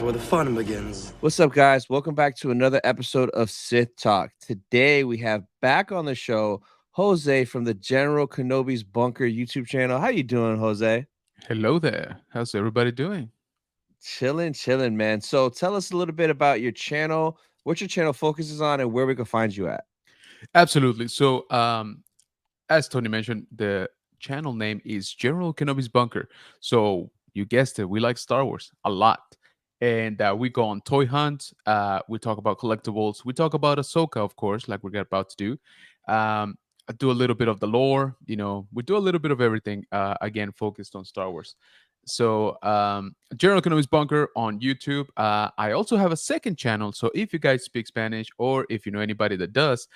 is where the fun begins. What's up, guys? Welcome back to another episode of Sith Talk. Today we have back on the show Jose from the General Kenobi's Bunker YouTube channel. How you doing, Jose? Hello there. How's everybody doing? Chilling, man. So tell us a little bit about your channel, what your channel focuses on, and where we can find you at. Absolutely. So, as Tony mentioned, the channel name is General Kenobi's Bunker. So, you guessed it, we like Star Wars a lot. And we go on toy hunts. We talk about collectibles. We talk about Ahsoka, of course, like we're about to do. I do a little bit of the lore. We do a little bit of everything, again, focused on Star Wars. So, General Kenobi's Bunker on YouTube. I also have a second channel. So, if you guys speak Spanish or if you know anybody that does,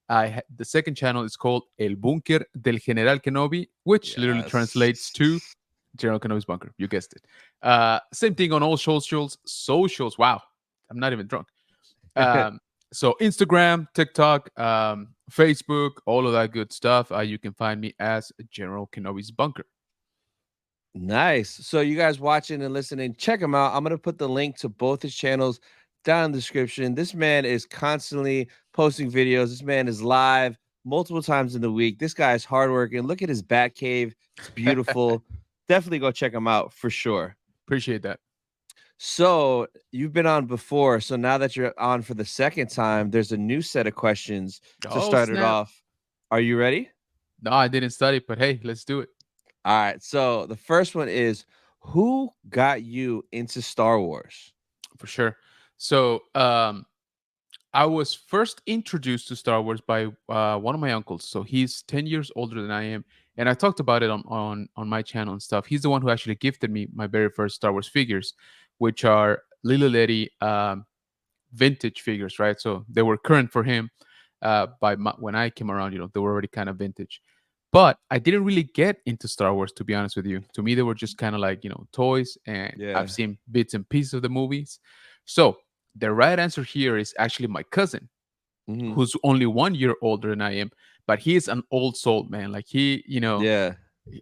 the second channel is called El Búnker del General Kenobi, which literally translates to General Kenobi's Bunker. You guessed it. Same thing on all socials. Wow, I'm not even drunk. So Instagram, TikTok, Facebook, all of that good stuff. You can find me as General Kenobi's Bunker. Nice. So you guys watching and listening, check him out. I'm going to put the link to both his channels down in the description. This man is constantly posting videos. This man is live multiple times in the week. This guy is hardworking. Look at his bat cave. It's beautiful. Definitely go check him out for sure. Appreciate that. So you've been on before. So now that you're on for the second time, there's a new set of questions to start it off. Are you ready? No, I didn't study, but hey, let's do it. All right. So the first one is, who got you into Star Wars? For sure. So I was first introduced to Star Wars by one of my uncles. So he's 10 years older than I am. And I talked about it on my channel and stuff. He's the one who actually gifted me my very first Star Wars figures, which are Lily Letty vintage figures, right? So they were current for him when I came around, they were already kind of vintage. But I didn't really get into Star Wars, to be honest with you. To me, they were just kind of like, toys. And I've seen bits and pieces of the movies. So the right answer here is actually my cousin, who's only 1 year older than I am. But he's an old soul, man. Like he,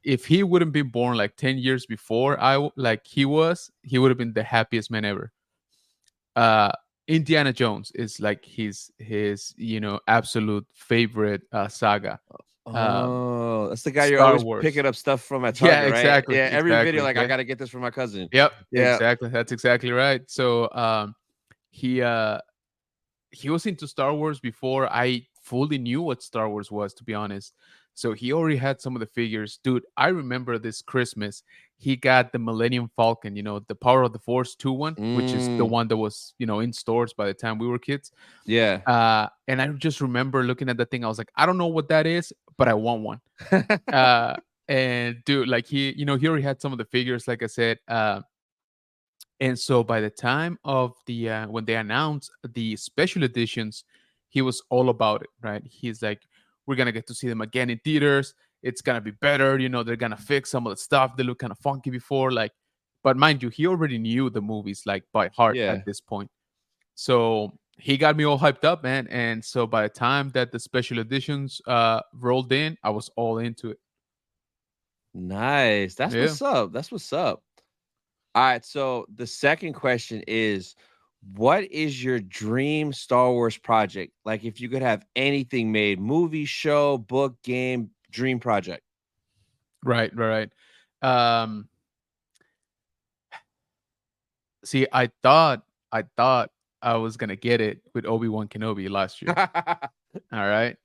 if he wouldn't be born like 10 years before he would have been the happiest man ever. Indiana Jones is like his absolute favorite saga. That's the guy you're always picking up stuff from at Target, right? Exactly. Yeah, every video, like, I gotta get this from my cousin. Yep. Yeah, exactly. That's exactly right. So he was into Star Wars before I fully knew what Star Wars was, to be honest. So he already had some of the figures. Dude, I remember this Christmas, he got the Millennium Falcon, the Power of the Force 2 one, which is the one that was, in stores by the time we were kids. Yeah. And I just remember looking at that thing. I was like, I don't know what that is, but I want one. And dude, like he already had some of the figures, like I said. And so by the time of the when they announced the special editions, he was all about it, right? He's like, we're gonna get to see them again in theaters. It's gonna be better, they're gonna fix some of the stuff. They look kind of funky before, but mind you, he already knew the movies like by heart at this point. So he got me all hyped up, man. And so by the time that the special editions rolled in, I was all into it. Nice. That's what's up. All right, so the second question is, what is your dream Star Wars project? Like, if you could have anything made, movie, show, book, game, dream project. Right. See, I thought I was gonna get it with Obi-Wan Kenobi last year. All right.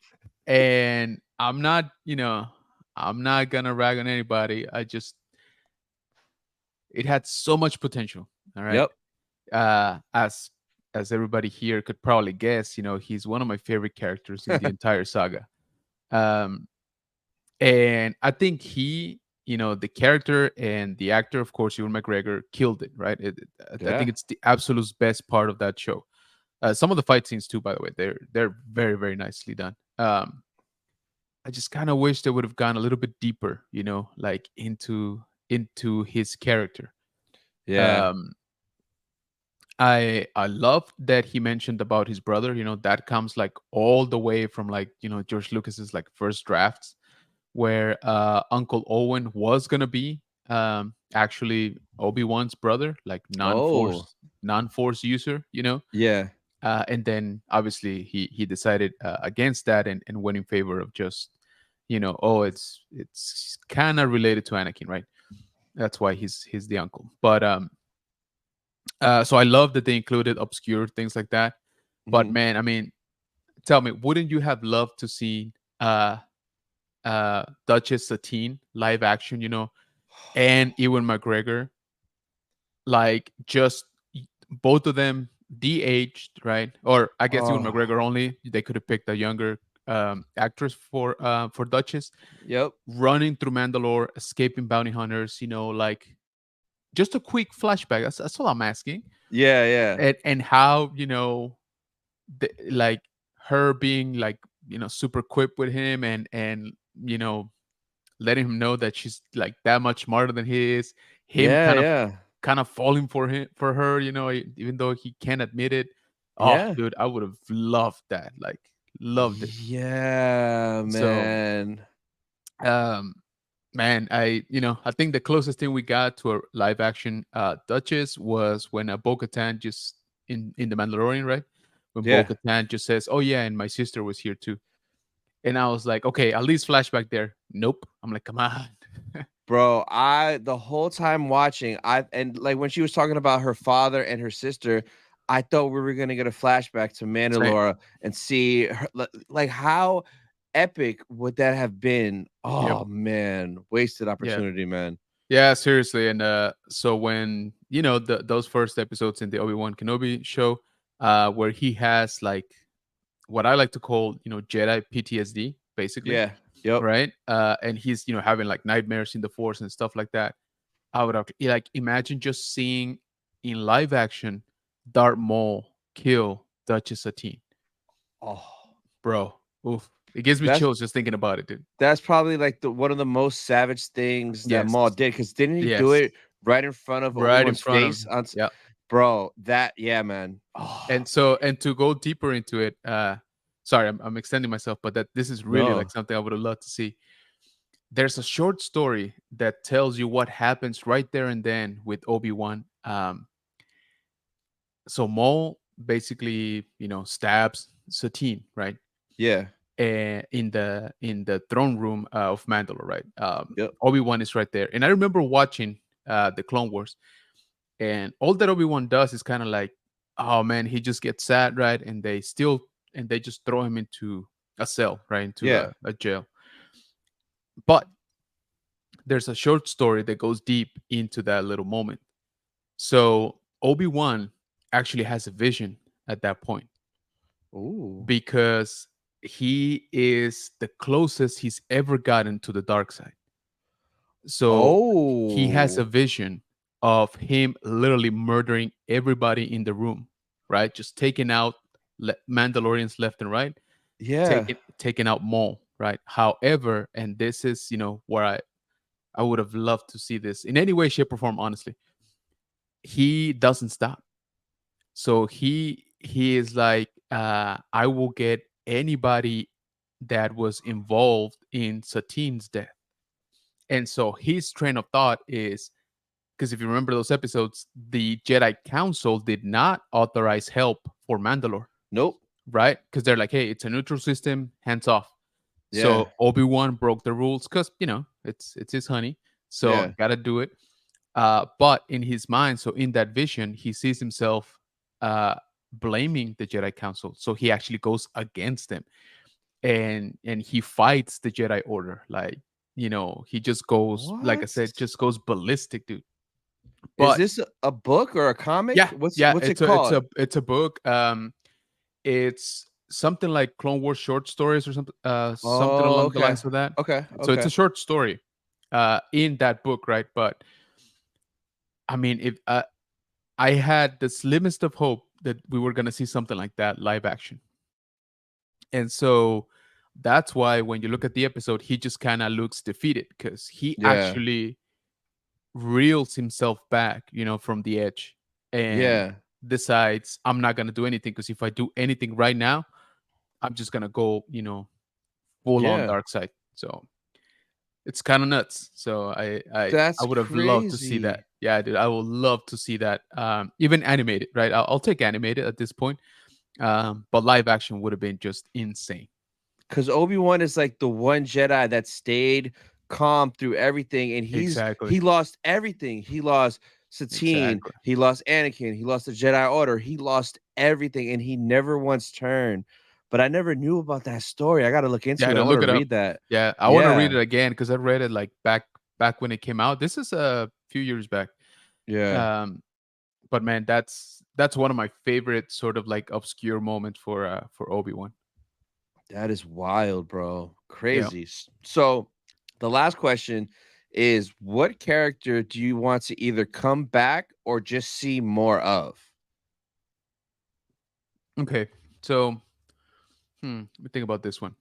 And I'm not gonna rag on anybody. It had so much potential. All right. Yep. As everybody here could probably guess, he's one of my favorite characters in the entire saga. And I think he, the character and the actor, of course, Ewan McGregor, killed it, right? I think it's the absolute best part of that show. Some of the fight scenes too, by the way, they're very, very nicely done. I just kind of wish they would have gone a little bit deeper, like into his character. Yeah. I love that he mentioned about his brother. That comes like all the way from like George Lucas's like first drafts, where Uncle Owen was gonna be actually Obi-Wan's brother, like non-force user, Yeah. and then obviously he decided against that and went in favor of just, oh, it's kind of related to Anakin, right? That's why he's the uncle. But so I love that they included obscure things like that. But Mhm. man, I mean, tell me, wouldn't you have loved to see uh Duchess Satine live action, and Ewan McGregor, like just both of them de-aged, right? Or I guess Ewan Oh. McGregor only. They could have picked a younger actress for Duchess, Yep. running through Mandalore, escaping bounty hunters. Like just a quick flashback. That's all I'm asking. Yeah, yeah. And how like her being like super quick with him and you know letting him know that she's like that much smarter than he is. Him Yeah, yeah. kind of falling for her, even though he can't admit it. Oh, Yeah. dude, I would have loved that. Like, loved it. Yeah, So, man. um, man, I think the closest thing we got to a live action Duchess was when Bo-Katan just in the Mandalorian, right? When Yeah. Bo-Katan just says, "Oh yeah, and my sister was here too," and I was like, "Okay, at least flashback there." Nope. I'm like, "Come on." Bro, I the whole time watching, and like when she was talking about her father and her sister, I thought we were gonna get a flashback to Same. Mandalore and see her, like how epic would that have been? Yep. Oh man, wasted Yeah. opportunity, man. Yeah, seriously. And so when those first episodes in the Obi-Wan Kenobi show, where he has like what I like to call Jedi PTSD, basically, Yeah. Yep. right? And he's having like nightmares in the Force and stuff like that. I would have like imagine just seeing in live action Darth Maul kill Duchess Satine, Oh, bro. Oof, it gives me that's chills just thinking about it, dude. that's probably like the one of the most savage things that Yes, Maul did. Because didn't he do yes, it right in front of right in Obi-Wan's front of face? him. Yeah. Bro, that yeah, man. And Oh, so and to go deeper into it, sorry, I'm extending myself, but that this is really like no. something I would have loved to see. There's a short story that tells you what happens right there and then with Obi-Wan. So Maul basically stabs Satine, right? Yeah. In the throne room of Mandalore, right? Yep. Obi-Wan is right there, and I remember watching the Clone Wars, and all that Obi-Wan does is kind of like, oh man, he just gets sad, right? And they just throw him into a cell, right? Into Yeah. a jail. But there's a short story that goes deep into that little moment. So Obi-Wan actually has a vision at that point Ooh. because he is the closest he's ever gotten to the dark side. So he has a Oh. vision of him literally murdering everybody in the room, right? Just taking out Mandalorians left and right, Yeah. taking out Maul, right? However, and this is where I would have loved to see this in any way, shape, or form. Honestly, he doesn't stop. So he is like, I will get anybody that was involved in Satine's death. And so his train of thought is, because if you remember those episodes, the Jedi Council did not authorize help for Mandalore, Nope. right? Because they're like, hey, it's a neutral system, hands off. Yeah. So Obi-Wan broke the rules because it's his honey, so Yeah. gotta do it. But in his mind, so in that vision, he sees himself blaming the Jedi Council. So he actually goes against them, and he fights the Jedi Order. Like he just goes, like I What? said, just goes ballistic, dude. Is But this a book or a comic? yeah, What's yeah, what's it it's a it's called? a it's a book. It's something like Clone Wars short stories or something Oh, along the okay. lines of that. Okay. So it's a Okay. short story in that book, right? But I mean, if I had the slimmest of hope that we were gonna see something like that live action, and so that's why when you look at the episode, he just kind of looks defeated because he Yeah. actually reels himself back, from the edge, and Yeah. decides I'm not gonna do anything because if I do anything right now, I'm just gonna go, full on Yeah. dark side. So it's kind of nuts. So I That's would have loved to see that. crazy. Yeah, dude, I would love to see that. Even animated, right? I'll take animated at this point. But live action would have been just insane. Because Obi-Wan is like the one Jedi that stayed calm through everything, and Exactly. he lost everything. He lost Satine, Exactly. he lost Anakin, he lost the Jedi Order, he lost everything, and he never once turned. But I never knew about that story. I gotta look Yeah, into it. to I want look to it up. read that. Yeah, I want to read Yeah, it again because I read it like back when it came out. This is a few years back. yeah. Um, but man, that's one of my favorite sort of like obscure moments for Obi-Wan. That is wild, bro. Yeah. Crazy. So, the last question is, what character do you want to either come back or just see more of? Okay. So, let me think about this one.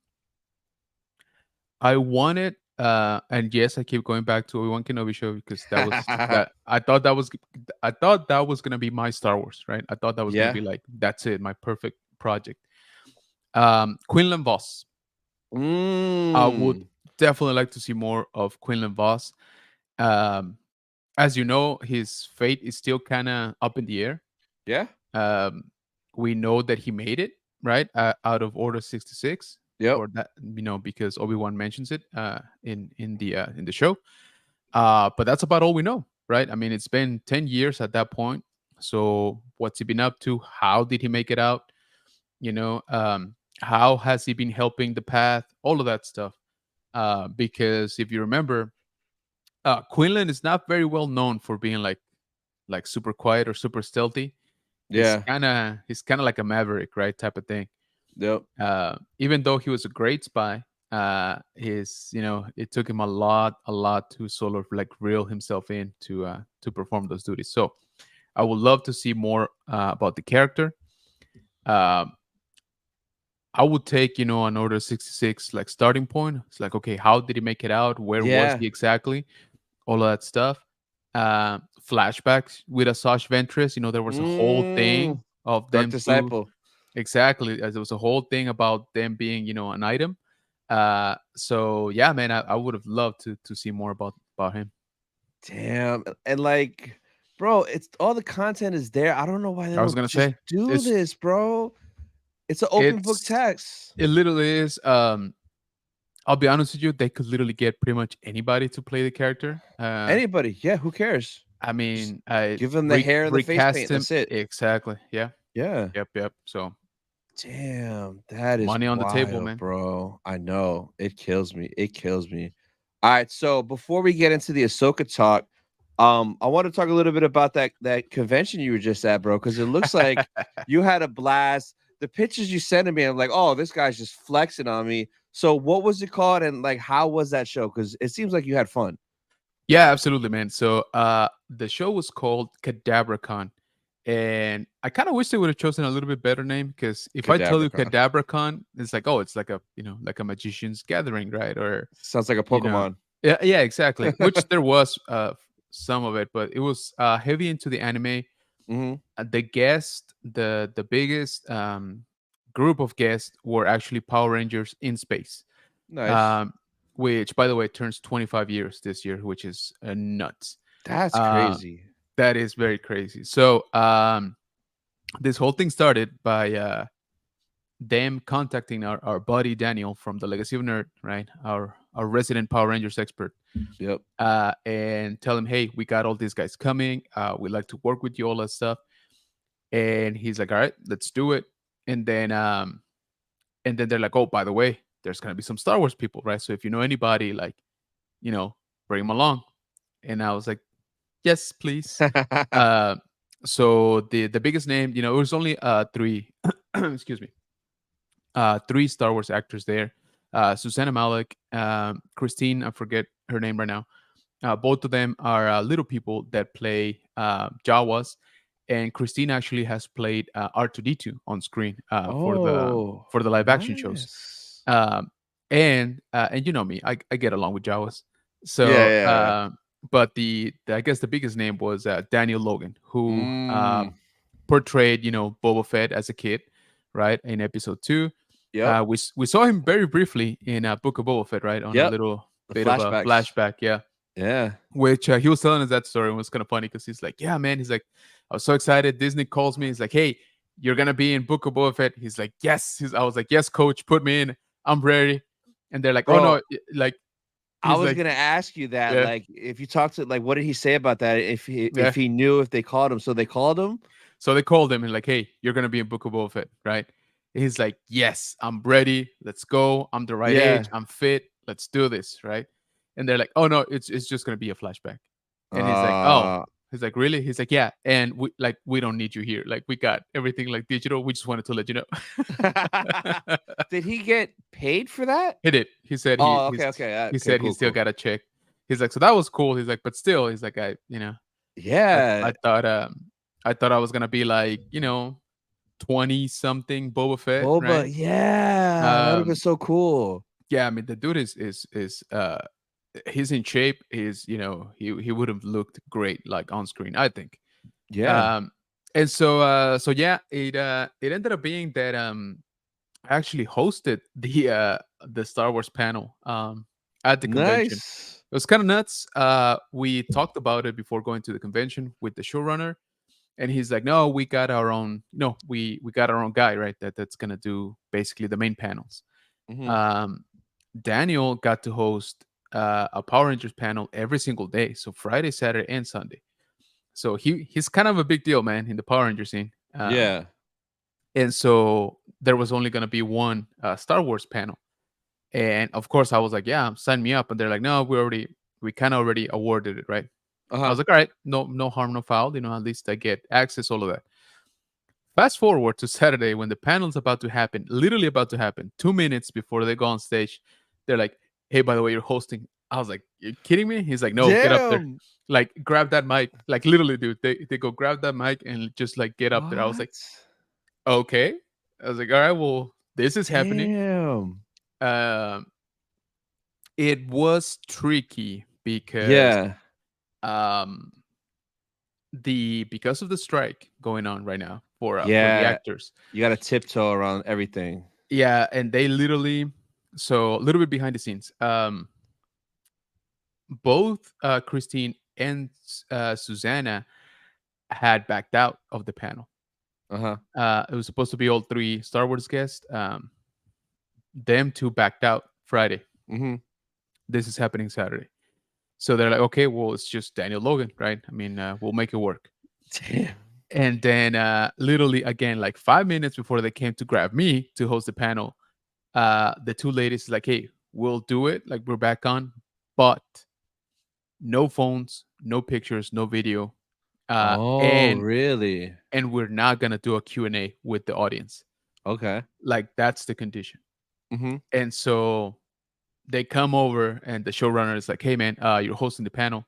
I wanted, and yes, I keep going back to Obi-Wan Kenobi show because that I thought that was gonna be my Star Wars, right? I thought that was gonna Yeah. be like that's it, my perfect project. Quinlan Voss. I would Mm. definitely like to see more of Quinlan Voss. Um, as you know, his fate is still kind of up in the air. Yeah. Um, we know that he made it right out of Order 66, Yep. or that because Obi Wan mentions it in the show. But that's about all we know, right? I mean, it's been 10 years at that point. So what's he been up to? How did he make it out? You know, how has he been helping the path? All of that stuff. Because if you remember, Quinlan is not very well known for being like super quiet or super stealthy. He's Yeah. kind of like a maverick, right? Type of thing. Yep. Even though he was a great spy, his it took him a lot to sort of like reel himself in to perform those duties. So I would love to see more about the character. Um, I would take an Order 66 like starting point. It's like, okay, how did he make it out? Where was Yeah. he exactly? All of that stuff. Flashbacks with Asajj Ventress. There was a whole thing Mm. of Dark them two. Disciple. Exactly, as there was a whole thing about them being, an item. So yeah, man, I would have loved to see more about him. Damn. And like, bro, it's all the content is there. I don't know why they I was don't gonna just say do it's this, bro. It's an open book it's text. it literally is. I'll be honest with you, they could literally get pretty much anybody to play the character. Anybody. Yeah, who cares? I Just mean, I give them the hair and the face recast paint. him That's it. exactly. Yeah, Yeah. yep. So Damn, that is money on the table, wild, man. bro. I know. It kills me. It kills me. All right, so before we get into the Ahsoka talk, I want to talk a little bit about that convention you were just at, bro, because it looks like you had a blast. The pictures you sent to me, I'm like, oh, this guy's just flexing on me. So what was it called, and like how was that show? Because it seems like you had fun. Yeah, absolutely, man. So the show was called CadabraCon. And I kind of wish they would have chosen a little bit better name because if I tell you CadaverCon. CadabraCon, it's like, oh, it's like like a magician's gathering, right? Or Sounds like a you know, Pokemon. yeah, exactly. Which there was some of it, but it was heavy into the anime. Hmm. The biggest group of guests were actually Power Rangers in space, Nice. um, which, by the way, turns 25 years this year, which is nuts. That's Uh, crazy. that is very crazy. So this whole thing started by them contacting our buddy Daniel from the Legacy of Nerd, right? Our resident Power Rangers expert, Yep. and tell him, hey, we got all these guys coming. We'd like to work with you, all that stuff. And he's like, all right, let's do it. And then they're like, oh, by the way, there's gonna be some Star Wars people, right? So if you know anybody, like, you know, bring them along. And I was like, yes, please. Uh, so the biggest name, it was only three, excuse me, three Star Wars actors there. Susanna Malik, Christine, I forget her name right now. Both of them are little people that play Jawas, and Christine actually has played R2D2 on screen for the Oh, live action shows. nice. Um, and you know me, I get along with Jawas. Yeah, So, yeah. but I guess the biggest name was Daniel Logan, who Mm, portrayed Boba Fett as a kid, right, in episode 2. yep, We saw him very briefly in Book of Boba Fett, right, on a yep. little. The bit of a flashbacks. flashback. Yeah, Yeah. which he was telling us that story and it was kind of funny because he's like, yeah, man. He's like, I was so excited. Disney calls me. He's like, hey, you're gonna be in Book of Boba Fett. He's like, yes. I was like, yes, coach, put me in. I'm ready. And they're like, oh Bro, no, like I he's was like, gonna ask you that, yeah, like, if you talked to like, what did he say about that? yeah. If he knew if they called him, so they called him? So they called him and like, hey, you're gonna be in Book of Boba Fett, right? He's like, yes, I'm ready. Let's go. I'm the right age. Yeah. I'm fit. Let's do this, right? And they're like, oh no, it's just gonna be a flashback. And he's like, oh, Uh he's like, really? He's like, yeah. And we don't need you here. Like we got everything like digital. We just wanted to let you know. Did he get paid for that? He did. He said Oh, okay, okay, he okay, said he cool, still cool. got a check. He's like, so that was cool. He's like, but still, he's like, Yeah, I thought I thought I was gonna be like, 20 something Boba Fett, Boba, right? yeah, that would have been Um, so cool. yeah, I mean the dude is he's in shape. He would have looked great like on screen, I think. Yeah, Um, and so yeah, it ended up being that I actually hosted the Star Wars panel at the convention. nice. It was kind of nuts. We talked about it before going to the convention with the showrunner, and he's like, "No, we got our own. No, we got our own guy, right? That's gonna do basically the main panels." Mhm. Um, Daniel got to host a Power Rangers panel every single day, so Friday, Saturday, and Sunday. So he's kind of a big deal, man, in the Power Ranger scene. Yeah. And so there was only gonna be one Star Wars panel, and of course I was like, "Yeah, sign me up." And they're like, "No, we kind of already awarded it, right?" I Uh-huh. was like, "All right, no harm, no foul. At least I get access, all of that." Fast forward to Saturday when the panel's about to happen, literally about to happen, 2 minutes before they go on stage. They're like, "Hey, by the way, you're hosting." I was like, "You kidding me?" He's like, "No, get up there, Damn. like grab that mic." Like literally, dude, they go grab that mic and just like get up there. I was like, What? "Okay." I was like, "All right, well, this is happening." Damn. Um, it was tricky because Yeah. um because of the strike going on right now for the Yeah. actors. You gotta tiptoe around everything. Yeah, and they literally, so a little bit behind the scenes. Both Christine and Susanna had backed out of the panel. Uh-huh. It was supposed to be all three Star Wars guests. Them two backed out Friday. Mhm. This is happening Saturday. So they're like, okay, well, it's just Daniel Logan, right? I mean, we'll make it work. Damn. And then literally again, like 5 minutes before they came to grab me to host the panel, the two ladies is like, hey, we'll do it. Like we're back on, but no phones, no pictures, no video. Uh, Oh, and really? and we're not gonna do a Q&A with the audience. Okay. Like that's the condition. Mhm. And so they come over and the showrunner is like, hey man, you're hosting the panel.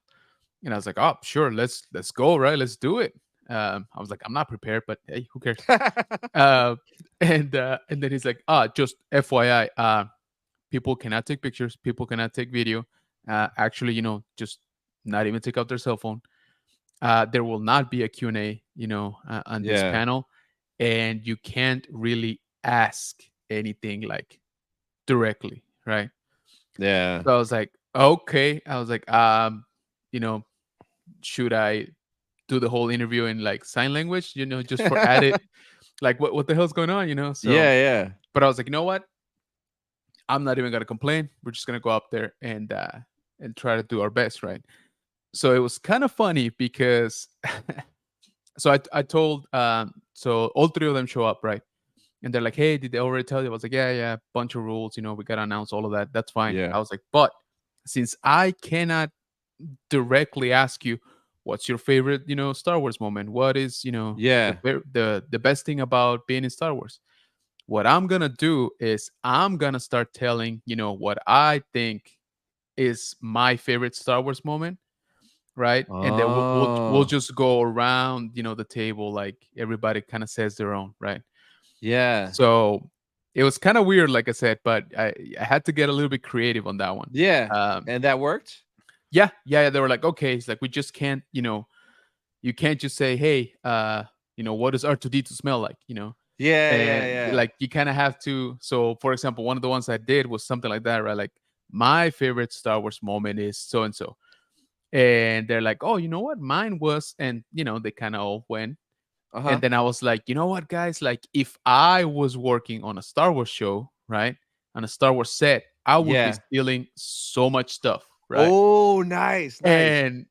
And I was like, oh sure, let's go, right? Let's do it. I was like, I'm not prepared, but hey, who cares? Uh, and then he's like, just FYI, people cannot take pictures, people cannot take video. Actually, just not even take out their cell phone. There will not be a Q&A, on this Yeah. panel, and you can't really ask anything like directly, right? Yeah. So I was like, okay. I was like, you know, should I do the whole interview in like sign language, just for added, like what the hell's going on, So, Yeah, yeah. but I was like, you know what? I'm not even gonna complain. We're just gonna go up there and try to do our best, right? So it was kind of funny because so I told so all three of them show up, right? And they're like, hey, did they already tell you? I was like, yeah, bunch of rules, we gotta announce all of that. That's fine. Yeah. I was like, but since I cannot directly ask you what's your favorite, Star Wars moment, what is, Yeah. the best thing about being in Star Wars, what I'm gonna do is I'm gonna start telling, what I think is my favorite Star Wars moment, right? And then we'll Oh. just go around, the table, like everybody kind of says their own, right? Yeah. So it was kind of weird, like I said, but I had to get a little bit creative on that one. Yeah. Um, And that worked? yeah, they were like, okay, it's like we just can't, you can't just say, hey, what does R2D2 smell like, Yeah, yeah, and yeah. like you kind of have to. So for example, one of the ones I did was something like that, right? Like my favorite Star Wars moment is so and so. And they're like, oh, you know what? Mine was, and they kind of all went. And Uh-huh. then I was like, you know what, guys? Like, if I was working on a Star Wars show, right, on a Star Wars set, I would be Yeah. stealing so much stuff, right? Oh, nice, nice.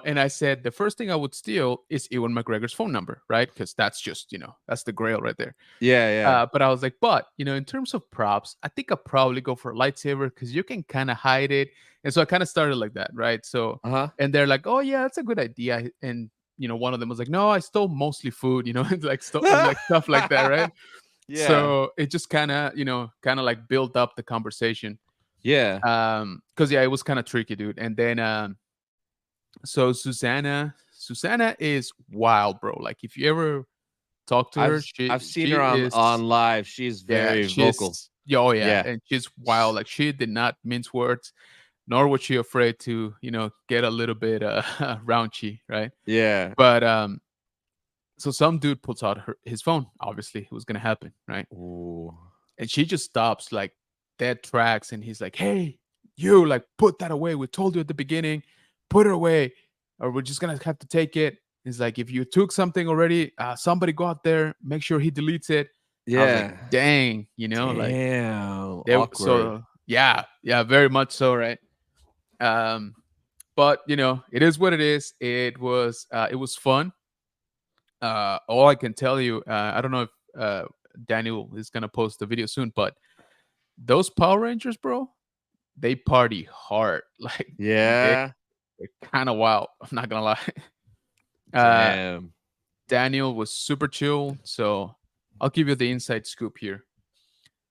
And I said the first thing I would steal is Ewan McGregor's phone number, right? Because that's just, that's the grail right there. Yeah, yeah. But I was like, but in terms of props, I think I'll probably go for a lightsaber because you can kind of hide it. And so I kind of started like that, right? So, Uh-huh. and they're like, oh yeah, that's a good idea. And one of them was like, no, I stole mostly food, and like stuff like that, right? Yeah. So it just kind of like built up the conversation. Yeah. Because yeah, it was kind of tricky, dude. And then so Susanna is wild, bro. Like if you ever talk to her, I've she seen she her on is, live. She's yeah, very vocal. yeah, oh yeah, Yeah. and she's wild. Like she did not mince words, nor was she afraid to, get a little bit raunchy, right? Yeah. But so some dude pulls out his phone. Obviously, it was gonna happen, right? Ooh. And she just stops like dead tracks, and he's like, "Hey, you, like, put that away. We told you at the beginning, put it away, or we're just gonna have to take it." He's like, "If you took something already, somebody go out there, make sure he deletes it." I was like, Yeah. "Dang, like Damn. they Awkward. so yeah, yeah, very much so, right?" But it is what it is. It was fun. All I can tell you, I don't know if Daniel is gonna post the video soon, but those Power Rangers, bro, they party hard. Like they, Yeah. they're kind of wild. I'm not gonna lie. Uh, Damn. Daniel was super chill, so I'll give you the inside scoop here.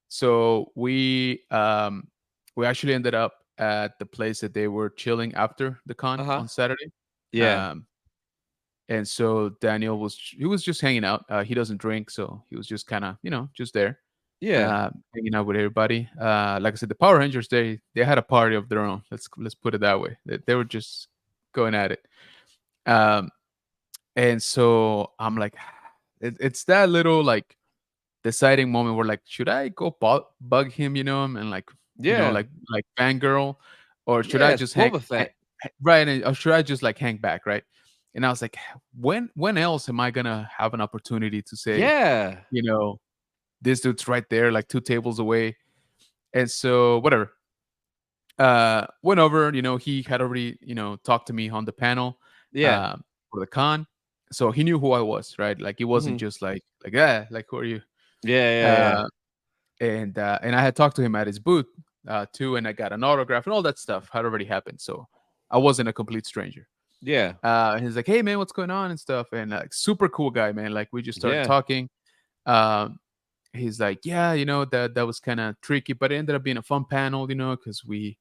So we actually ended up at the place that they were chilling after the con Uh-huh. on Saturday. Yeah. Um, and so Daniel he was just hanging out. He doesn't drink, so he was just kind of just there, Yeah. hanging out with everybody. Like I said, the Power Rangers they had a party of their own. Let's put it that way. They were just going at it. Um, and so I'm like, it's that little like deciding moment where like, should I go bug him, and like Yeah. like fangirl, or should I Yeah. It's just hang, Boba Fett. right, or should I just like hang back, right? And I was like, when else am I gonna have an opportunity to say, Yeah. you know, this dude's right there, like 2 tables away? And so whatever. Went over, he had already, talked to me on the panel Yeah. um for the con. So he knew who I was, right? Like it wasn't Hmm. just like, yeah, like who are you? Yeah. Yeah. Yeah. Uh and I had talked to him at his booth too, and I got an autograph and all that stuff had already happened. So I wasn't a complete stranger. Yeah. And he's like, "Hey man, what's going on?" and stuff. And like super cool guy, man. Like we just started Yeah. talking. Um, he's like, "Yeah, that was kind of tricky, but it ended up being a fun panel, because we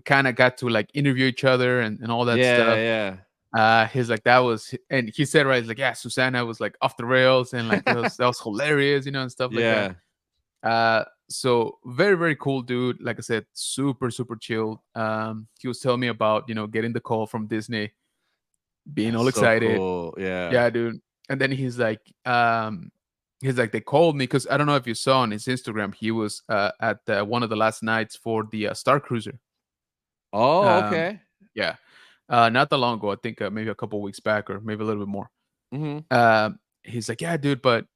kind of got to like interview each other and all that Yeah. stuff." Yeah. He's like, "That was," and he said, "Right, he's like, yeah, Susanna was like off the rails, and like that was hilarious, and stuff like that." Yeah. So very, very cool dude. Like I said, super, super chill. He was telling me about, getting the call from Disney, being That's all so excited. cool. Yeah. Yeah, dude. And then he's like, they called me because I don't know if you saw on his Instagram, he was at one of the last nights for the Star Cruiser. Oh, Um, okay. yeah, not that long ago. I think maybe a couple weeks back, or maybe a little bit more. Hmm. He's like, yeah, dude, but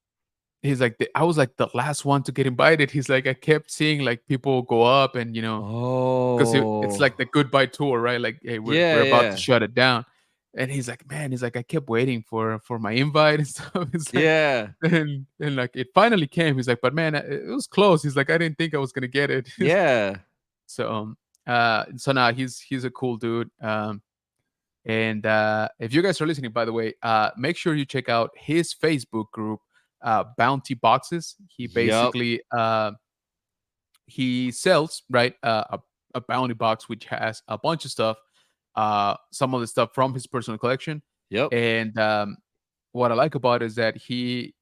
he's like, I was like the last one to get invited. He's like, I kept seeing like people go up, and because it's Oh. like the goodbye tour, right? Like, hey, we're Yeah. about to Yeah. shut it down. And he's like, man, he's like, I kept waiting for my invite and stuff. It's like, Yeah. and like it finally came. He's like, but man, it was close. He's like, I didn't think I was gonna get it. Yeah. So now he's a cool dude. And if you guys are listening, by the way, make sure you check out his Facebook group, Bounty Boxes. He Yup. basically he sells, right, a bounty box which has a bunch of stuff, some of the stuff from his personal collection. Yep. And what I like about it is that he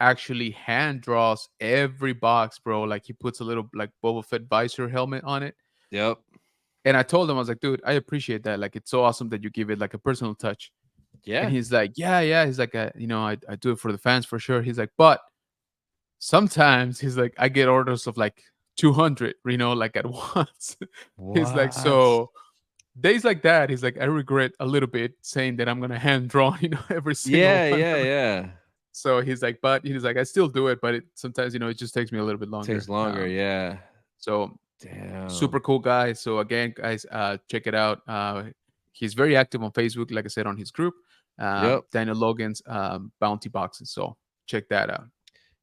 actually hand draws every box, bro. Like he puts a little like Boba Fett visor helmet on it. Yep. And I told him, I was like, dude, I appreciate that. Like, it's so awesome that you give it like a personal touch. And Yeah. he's like, yeah, yeah. He's like, I do it for the fans for sure. He's like, but sometimes he's like, I get orders of like 200, like at once. He's like, What? so days like that, he's like, I regret a little bit saying that I'm gonna hand draw, every single Yeah, one. yeah, yeah. So he's like, but he's like, I still do it, but sometimes, it just takes me a little bit Takes longer. longer, yeah. So super Damn. cool guy. So again, guys, check it out. He's very active on Facebook, like I said, on his group, Yep. Daniel Logan's Bounty Boxes. So check that out.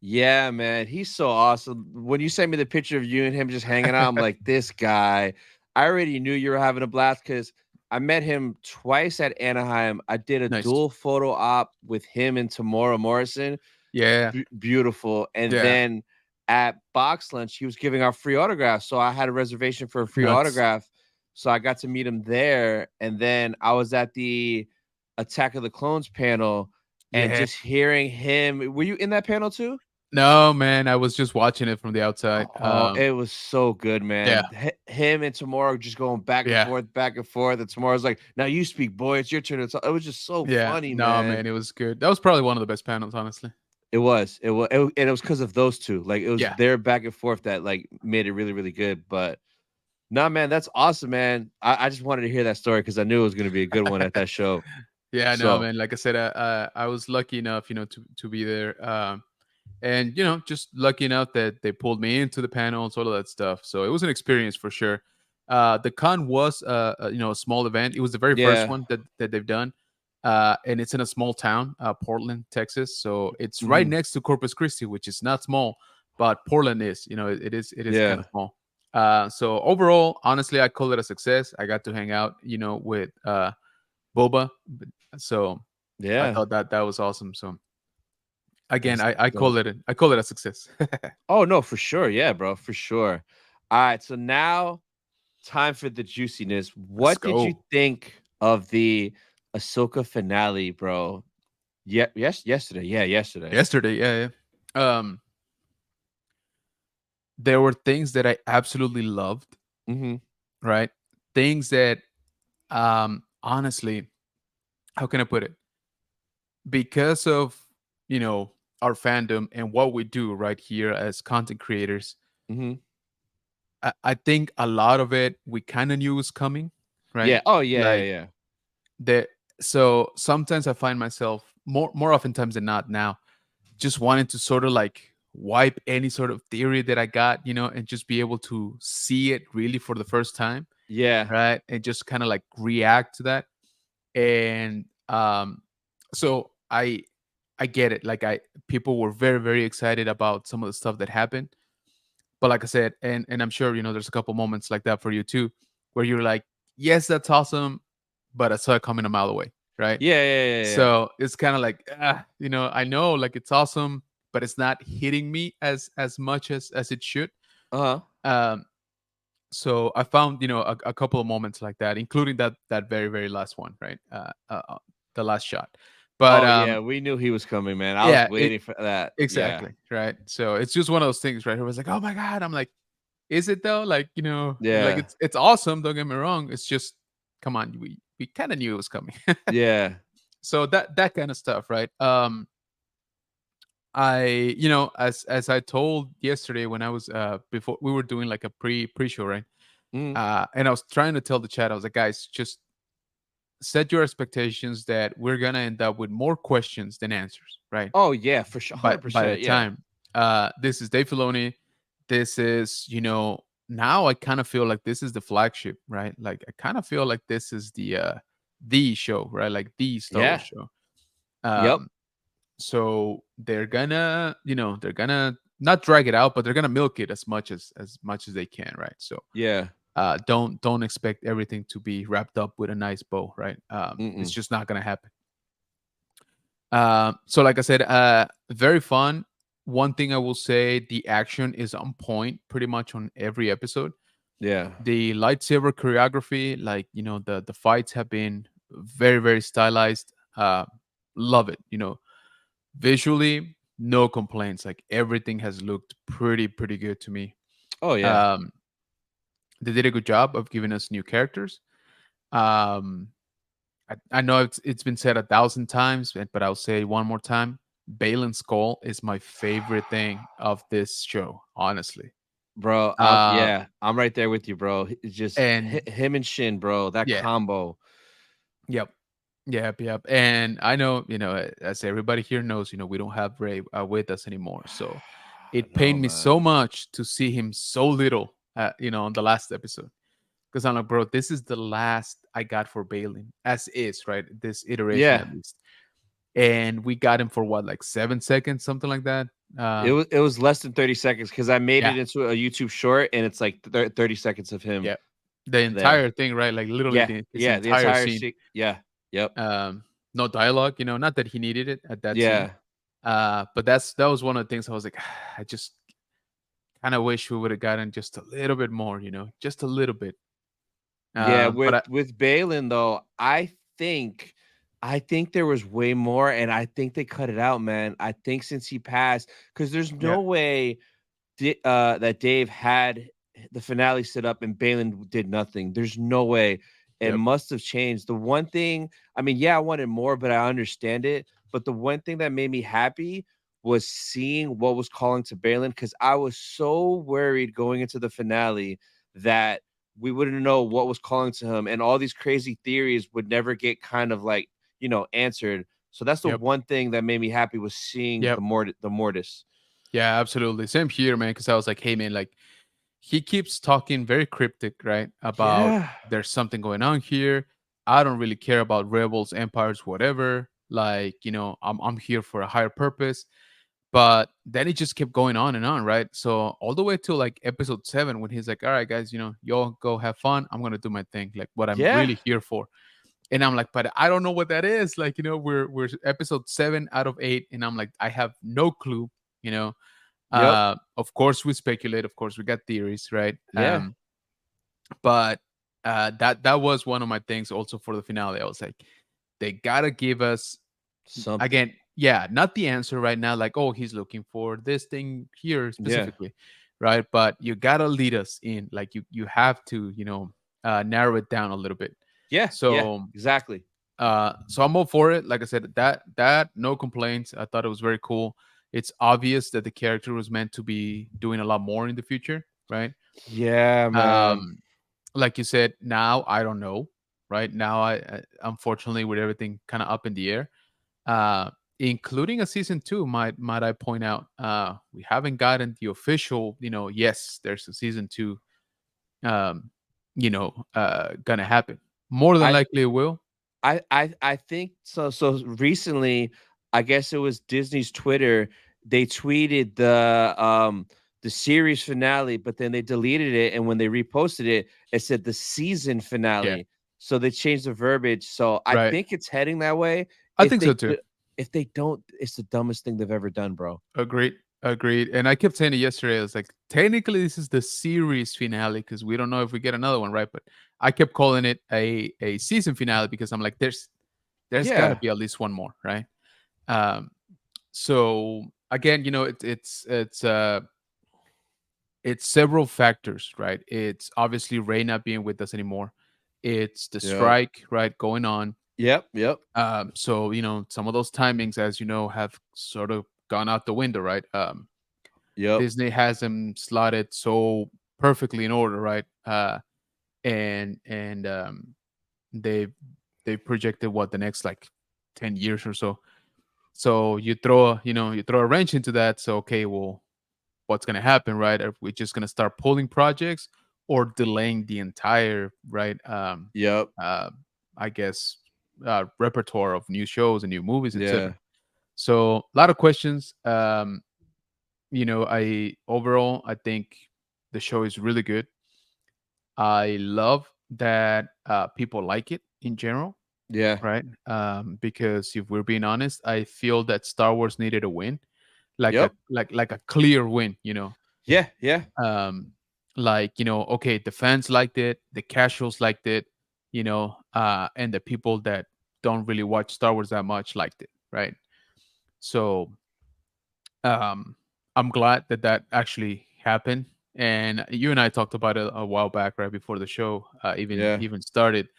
Yeah, man, he's so awesome. When you sent me the picture of you and him just hanging out, I'm like, this guy. I already knew you were having a blast because I met him twice at Anaheim. I did a Nice. dual photo op with him and Tamora Morrison. Yeah. Beautiful. And Yeah. then at Box Lunch, he was giving out free autographs. So I had a reservation for a free Nuts. autograph. So I got to meet him there. And then I was at the Attack of the Clones panel and Yeah. just hearing him. Were you in that panel too? No, man, I was just watching it from the outside. Oh, it was so good, Yeah. man. Him and Tomorrow just going back and Yeah. forth, back and forth. And Tomorrow's like, now you speak, boy. It's your turn. It was just so Yeah. funny, No, man. man, it was good. That was probably one of the best panels, honestly. And it was because of those two. Like it was Yeah. their back and forth that like made it really, really good. But nah, man, that's awesome, man. I just wanted to hear that story because I knew it was going to be a good one at that show. Yeah, no, So man. Like I said, I was lucky enough, to be there. And just lucky enough that they pulled me into the panels, all of that stuff. So it was an experience for sure. The con was a small event. It was the very first yeah, one that they've done. And it's in a small town, Portland, Texas. So it's right mhm, next to Corpus Christi, which is not small, but Portland is. It is kind yeah, of small. So overall, honestly, I call it a success. I got to hang out, with Boba. So I yeah. thought that was awesome. So again, That's I call dope. it a success. Oh no, for sure. Yeah, bro, for sure. All right, so now time for the juiciness. Let's What did you go. think of the Ahsoka finale, bro? Yeah, yesterday. Yeah, yesterday. Yesterday, yeah, yeah. There were things that I absolutely loved, Mhm. right? Things that, honestly, how can I put it? Because of our fandom and what we do right here as content creators, Mhm. I think a lot of it we kind of knew was coming, right? Yeah. Oh, yeah, yeah, Like yeah. that. So sometimes I find myself more oftentimes than not now just wanting to sort of like wipe any sort of theory that I got, and just be able to see it really for the first time, Yeah. right? And just kind of like react to that. And so I get it. Like people were very, very excited about some of the stuff that happened. But like I said, and I'm sure there's a couple moments like that for you too, where you're like, yes, that's awesome, but I saw it coming a mile away, right? Yeah, yeah, yeah, yeah. So it's kind of like, I know like it's awesome, but it's not hitting me as much as it should. Uh-huh. Um, so I found a couple of moments like that, including that very very last one, right? The last shot, but Oh, yeah, we knew he was coming, man. I was yeah, it waiting for that. Yeah. exactly right. So it's just one of those things, right? It was like, oh my god, I'm like, is it though? Like like Yeah. it's awesome. Don't get me wrong. It's just, come on, we kind of knew it was coming. Yeah. So that kind of stuff, right? I as I told yesterday when I was before we were doing like a pre-show, right? Mhm. And I was trying to tell the chat, I was like, guys, just set your expectations that we're gonna end up with more questions than answers, right? Oh, yeah, for sure. By the 100%, yeah. time this is Dave Filoni, this is now I kind of feel like this is the flagship, right? Like I kind of feel like this is the show, right? Like the Star Wars Yeah. show. Yep. Um, so they're gonna not drag it out, but they're gonna milk it as much as they can, right? So Yeah. don't expect everything to be wrapped up with a nice bow, right? It's Mm-mm. just not gonna happen. So like I said, very fun. One thing I will say, the action is on point pretty much on every episode. Yeah. The lightsaber choreography, like the fights have been very very stylized. Love it. Visually, no complaints. Like everything has looked pretty good to me. Oh, yeah. Um, they did a good job of giving us new characters. Um, I know it's been said 1,000 times, but I'll say it one more time. Balin Skull is my favorite thing of this show, honestly. bro. Uh, Yeah, I'm right there with you, bro. It's just and him and Shin, bro. That yeah, combo. yep, yep. And I know, as everybody here knows, we don't have Ray with us anymore. So it No, pained me so man. much to see him so little, on the last episode. Because I'm like, bro, this is the last I got for Balin, as is, right? This iteration Yeah, at least. And we got him for what, like 7 seconds, something like that. it was less than 30 seconds because I made Yeah, it into a YouTube short, and it's like 30 seconds of him yeah. The there. entire thing, right? Like literally Yeah, his yeah, the entire entire scene. shit. Yeah, yep, No dialogue, not that he needed it at that scene. yeah, But that was one of the things I was like, I just kind of wish we would have gotten just a little bit more, just a little bit. yeah. But I, With Balin though, I think there was way more, and I think they cut it out, man. I think since he passed, because there's yeah, no way that Dave had the finale set up and Balin did nothing. There's no way. It yep, must have changed. The one thing, I mean, yeah, I wanted more, but I understand it. But the one thing that made me happy was seeing what was calling to Balin, because I was so worried going into the finale that we wouldn't know what was calling to him, and all these crazy theories would never get kind of like, answered. So that's the yep, one thing that made me happy, was seeing yep. the Mortis. Yeah, absolutely. Same here, man. Because I was like, hey, man, like he keeps talking very cryptic, right? About Yeah. there's something going on here. I don't really care about rebels, empires, whatever. Like, I'm here for a higher purpose. But then it just kept going on and on, right? So all the way to like episode 7, when he's like, all right, guys, y'all go have fun. I'm gonna do my thing, like what I'm Yeah. really here for. And I'm like, but I don't know what that is. Like, we're episode 7 out of 8, and I'm like, I have no clue, you know. Yep. Of course we speculate, of course we got theories, right? Yeah. But that was one of my things also for the finale. I was like, they gotta give us Something. again, yeah, not the answer right now, like, oh, he's looking for this thing here Yeah. specifically, right? But you gotta lead us in, like you have to, narrow it down a little bit. Yeah. Yeah. So Exactly. so I'm all for it. Like I said, that no complaints. I thought it was very cool. It's obvious that the character was meant to be doing a lot more in the future, right? Yeah, man. um like you said, now I don't know, right now I unfortunately, with everything kind of up in the air, uh including a season 2, might I point out, we haven't gotten the official, yes, there's a season 2, um gonna happen. More than I likely it will. I think so. So recently, I guess it was Disney's Twitter. They tweeted the series finale, but then they deleted it. And when they reposted it, it said the season Yeah, finale. So they changed the verbiage. So I right. think it's heading that way. I If think so they too. do, if they don't, it's the dumbest thing they've ever done, bro. Agreed. Agreed. And I kept saying it yesterday. I was like, technically, this is the series finale because we don't know if we get another one, right? But I kept calling it a season finale because I'm like, there's got to Yeah. be at least one more, right? Um, so again, it's several factors, right? It's obviously Ray not being with us anymore. It's the Yep. strike, right, going on. Yep. Yep. So some of those timings, as you know, have sort of gone out the window, right? Yep. Disney has them slotted so perfectly in order, right? And they they projected what the next like 10 years or so. So you throw a wrench into that. So okay, well, what's gonna happen, right? Are we just gonna start pulling projects or delaying the entire right? Yep. Uh, I guess repertoire of new shows and new movies, etc. Yeah. So a lot of questions. I overall I think the show is really good. I love that people like it in general, Yeah. right? Because if we're being honest, I feel that Star Wars needed a win, like a Yep. like a clear win. Yeah. Yeah. Um, okay, the fans liked it, the casuals liked it, and the people that don't really watch Star Wars that much liked it, right? So um, I'm glad that that actually happened. And you and I talked about it a while back, right before the show even Yeah. even started.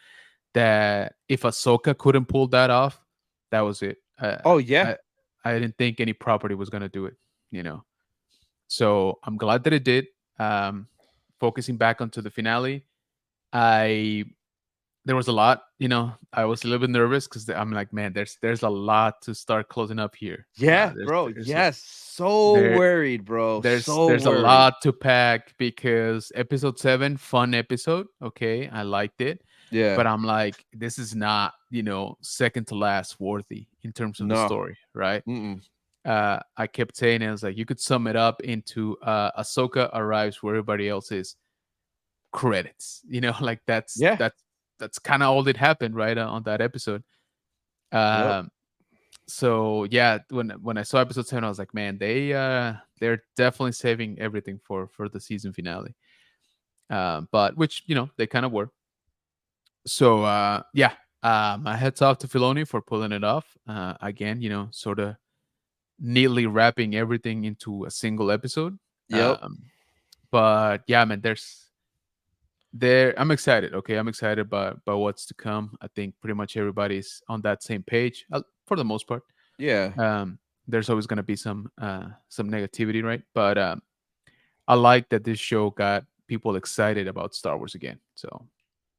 That if Ahsoka couldn't pull that off, that was it. Oh yeah. I didn't think any property was gonna do it. You know, so I'm glad that it did. Um, Focusing back onto the finale, I there was a lot. I was a little bit nervous because I'm like, man, there's a lot to start closing up here. Yeah, There's bro. there's Yes. So there worried, bro. So there's a worried. lot to pack because episode 7, fun episode. Okay, I liked it, Yeah. but I'm like, this is not second to last worthy in terms of the No. story, right? Mm-mm. I kept saying it was like you could sum it up into Ahsoka arrives where everybody else is. Credits, like Yeah. that's kind of all that happened right on that episode. Yep. Um, so yeah, when I saw episode 7, I was like, man, they're definitely saving everything for the season finale. But which they kind of were. So yeah, my heads off to Filoni for pulling it off. Again, sort of neatly wrapping everything into a single episode. Yep. But yeah, man, I'm excited. Okay, I'm excited about what's to come. I think pretty much everybody's on that same page for the most part. Yeah. Um, there's always going to be some negativity, right? But I like that this show got people excited about Star Wars again. So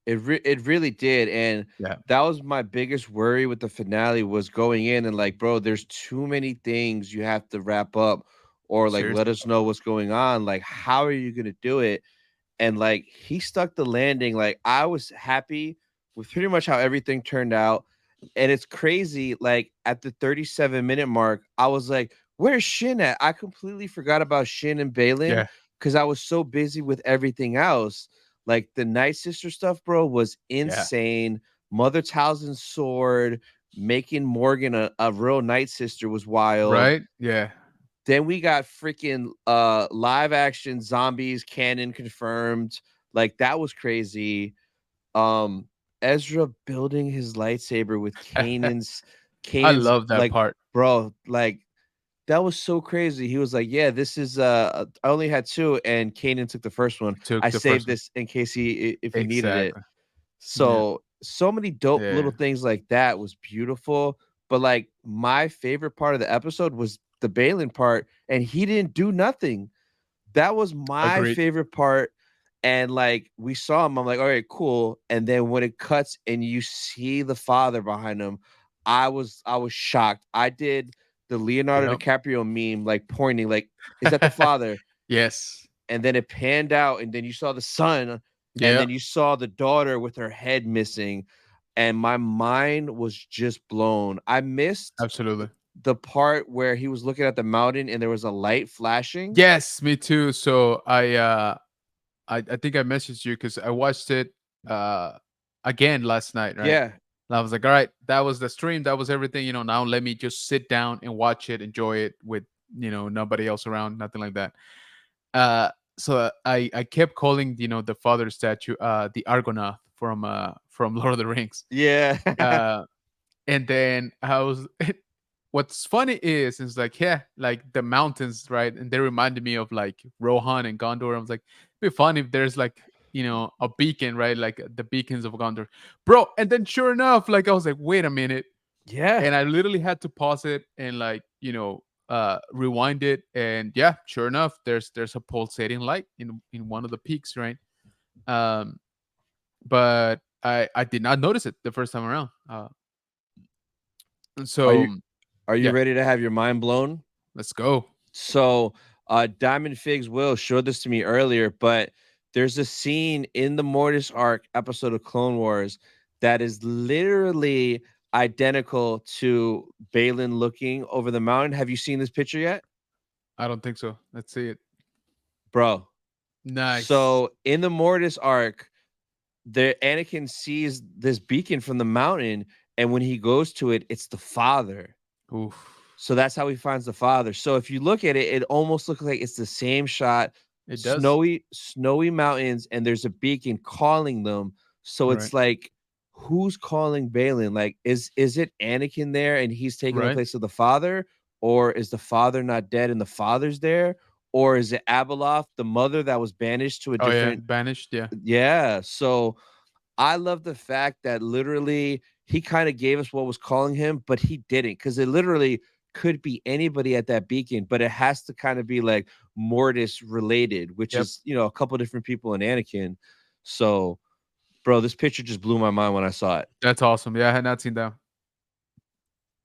It really did, and yeah, that was my biggest worry with the finale was going in and like, bro, there's too many things you have to wrap up or like let seriously, us know what's going on. Like, how are you gonna do it? And like he stuck the landing. Like I was happy with pretty much how everything turned out. And it's crazy. Like at the 37-minute mark, I was like, "Where's Shin at?" I completely forgot about Shin and Balin yeah, because I was so busy with everything else. Like the Night Sister stuff, bro, was yeah, insane. Mother Talzin's sword, making Morgan a real Night Sister was wild. right, yeah, Then we got freaking live action zombies canon confirmed. Like that was crazy. Um Ezra building his lightsaber with I Kanan's love that like part. bro, like that was so crazy. He was like, "Yeah, this is I only had two and Kanan took the first one. I Took the saved first one this in case if he needed it." exactly. Yeah, So many dope yeah, little things like that was beautiful. But like my favorite part of the episode was the Balin part, and he didn't do nothing. That was my agreed. favorite part. And like we saw him, I'm like, all right, cool. And then when it cuts and you see the father behind him, I was shocked. I did the Leonardo Yep. DiCaprio meme, like pointing, like, is that the father? Yes. And then it panned out, and then you saw the son, and Yeah. then you saw the daughter with her head missing, and my mind was just blown. I missed Absolutely. the part where he was looking at the mountain and there was a light flashing. Yes, me too. So I think I messaged you because I watched it uh again last night, right? Yeah, And I was like, all right, that was the stream, that was everything. Now let me just sit down and watch it, enjoy it with nobody else around, nothing like that. So I kept calling the father statue the Argonath from Lord of the Rings. yeah, Uh and then I was what's funny is like, yeah, like the mountains, right? And they reminded me of like Rohan and Gondor. I was like, it'd be fun if there's like a beacon, right? Like the beacons of Gondor, bro. And then sure enough, like I was like, wait a minute, yeah, and I literally had to pause it and like rewind it, and yeah, sure enough, there's a pulsating light in one of the peaks, right? Um, but I did not notice it the first time around. are you So are you yeah, ready to have your mind blown? let's go. So, Diamond Figs Will showed this to me earlier, but there's a scene in the Mortis arc episode of Clone Wars that is literally identical to Balin looking over the mountain. Have you seen this picture yet? I don't think so. Let's see it. Bro. Nice. So in the Mortis arc, the Anakin sees this beacon from the mountain, and when he goes to it, it's the father. Oof. So that's how he finds the father. So if you look at it, it almost looks like it's the same shot, It does. snowy mountains, and there's a beacon calling them. So Right. it's like, who's calling Balin? Like, is it Anakin there and he's taking the Right. place of the father, or is the father not dead and the father's there, or is it Abeloth, the mother that was banished to a Oh yeah. different? Banished. Yeah. Yeah. So I love the fact that literally he kind of gave us what was calling him, but he didn't because it literally could be anybody at that beacon, but it has to kind of be like Mortis related, which Yep. is, a couple different people in Anakin. So, bro, this picture just blew my mind when I saw it. That's awesome. Yeah, I had not seen that.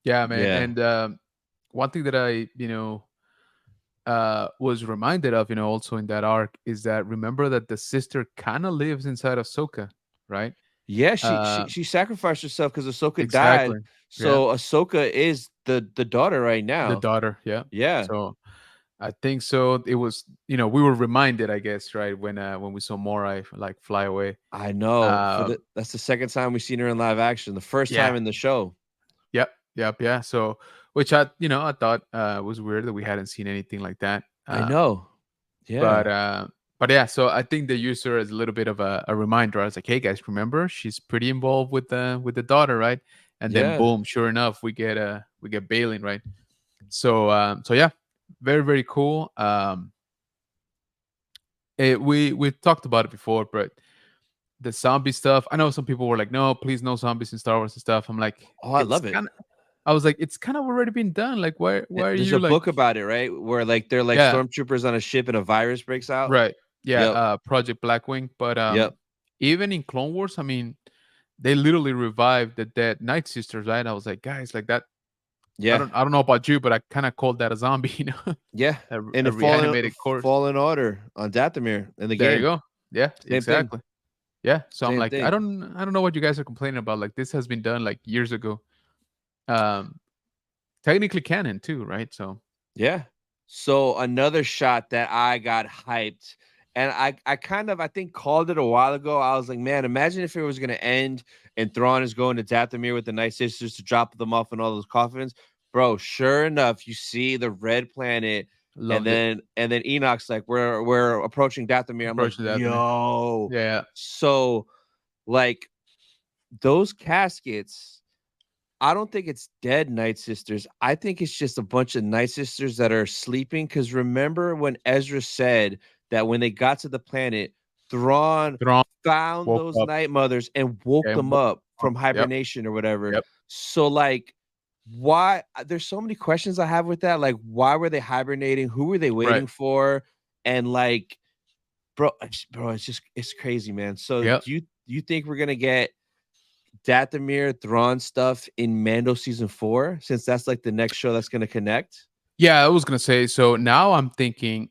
Yeah, man. Yeah. And one thing that I, was reminded of, also in that arc is that remember that the sister kind of lives inside of Ahsoka, right? Yeah, she Uh, she she sacrificed herself because Ahsoka died. exactly. Yeah, So Ahsoka is the daughter right the now. daughter. Yeah. Yeah. So I think so. It was, we were reminded, I guess, right, when we saw Morai like fly away. I know. Um, That's the second time we've seen her in live action. The first time yeah. in the show. Yep. Yep. Yeah. So, which I thought was weird that we hadn't seen anything like that. I know. But Yeah. but yeah, so I think they use her as a little bit of a reminder. I was like, hey guys, remember she's pretty involved with the daughter, right? And then Yeah. boom, sure enough, we get Balin, right? So yeah, very very cool. We talked about it before, but the zombie stuff. I know some people were like, no, please no zombies in Star Wars and stuff. I'm like, Oh, I it's love it. kind of. I was like, it's kind of already been done. Like, why are There's you a like, book about it, right? Where like they're like yeah, stormtroopers on a ship and a virus breaks out. right, yeah, Yep. Project Blackwing. But Yep. even in Clone Wars, I mean, they literally revived the dead Night Sisters, right? I was like, guys, like that. I Yeah. don't, I don't know about you, but I kind of called that a zombie, Yeah. a, And a the fallen reanimated corpse. fallen order on Dathomir in the There you game. go. Yeah, Same thing. exactly. Yeah. So I'm Same like, I thing. don't, I don't know what you guys are complaining about. Like, this has been done like years ago. Um, technically canon too, right? So Yeah. So another shot that I got hyped, and I kind of I think called it a while ago. I was like, man, imagine if it was gonna end and Thrawn is going to Dathomir with the Night Sisters to drop them off in all those coffins. Bro, sure enough, you see the red planet, and loved it. then Enoch's like, we're approaching Dathomir. I'm like, Approaching that to me. yo. Yeah. So like those caskets. I don't think it's dead Night Sisters. I think it's just a bunch of Night Sisters that are sleeping. Because remember when Ezra said that when they got to the planet, Thrawn Thrawn found woke those up. Night Mothers and woke Yeah, them woke up up. from Yep. hibernation or whatever. Yep. So, like, why? There's so many questions I have with that. Like, why were they hibernating? Who were they Right. waiting for? And like, bro, it's crazy, man. So, Yep. do you think we're gonna get Dathomir Thrawn stuff in Mando season 4, since that's like the next show that's gonna connect? Yeah, I was gonna say. So now I'm thinking.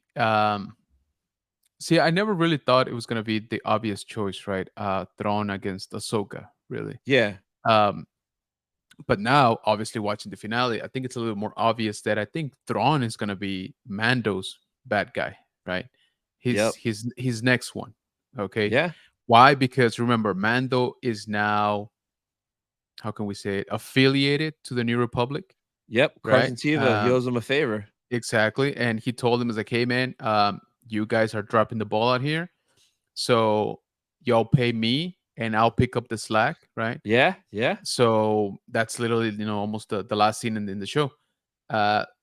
See, I never really thought it was gonna be the obvious choice, right? Thrawn against Ahsoka, really. Yeah. Um, but now, obviously, watching the finale, I think it's a little more obvious that I think Thrawn is gonna be Mando's bad guy, right? His Yep. his his next one. Okay. Yeah. Why? Because remember, Mando is now, how can we say it, affiliated to the New Republic, Yep. right? Carson Teva, he owes him a favor. Exactly. And he told him, "Is like, hey man, you guys are dropping the ball out here. So y'all pay me and I'll pick up the slack, right?" Yeah. Yeah. So that's literally, almost the last scene in the show.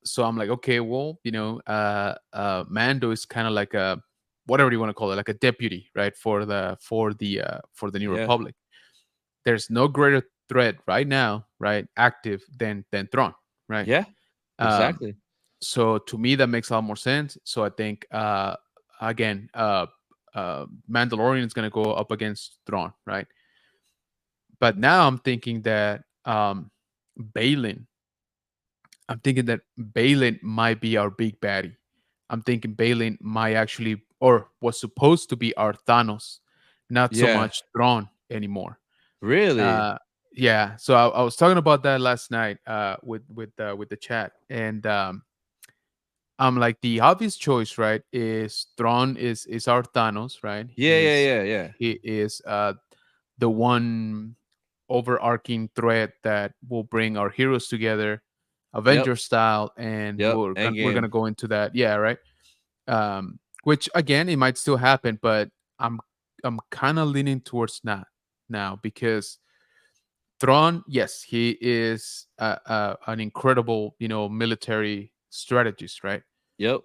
So I'm like, okay, well, Mando is kind of like a, whatever you want to call it, like a deputy, right, for the New Yeah. Republic. There's no greater threat right now, right, active than Thrawn, right? Yeah. Um, Exactly. so to me, that makes a lot more sense. So I think again, Mandalorian is going to go up against Thrawn, right? But now I'm thinking that Balin. I'm thinking that Balin might be our big baddie. I'm thinking Balin might actually, or was supposed to be our Thanos, not so Yeah. much Thrawn anymore. Really? Uh, yeah. So I was talking about that last night with the chat, and I'm like, the obvious choice, right? Is Thrawn is our Thanos, right? Yeah. Yeah. Yeah. Yeah. He is the one overarching threat that will bring our heroes together, Yep. Avenger style, and Yep. we're gonna Endgame. go into that. Yeah, right. Which again, it might still happen, but I'm I'm kind of leaning towards not now because Thrawn, yes, he is an incredible, military strategist, right? Yep.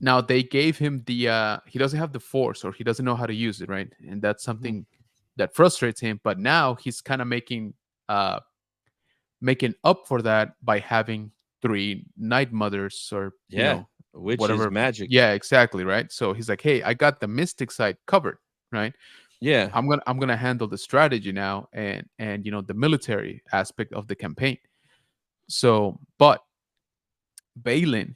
Now they gave him the he doesn't have the force or he doesn't know how to use it, right? And that's Mhm. something that frustrates him. But now he's kind of making up for that by having three night mothers, or Yeah, which is whatever. magic. Yeah, exactly, right. So he's like, hey, I got the mystic side covered, right. Yeah, I'm gonna handle the strategy now, and the military aspect of the campaign. So, but Balin,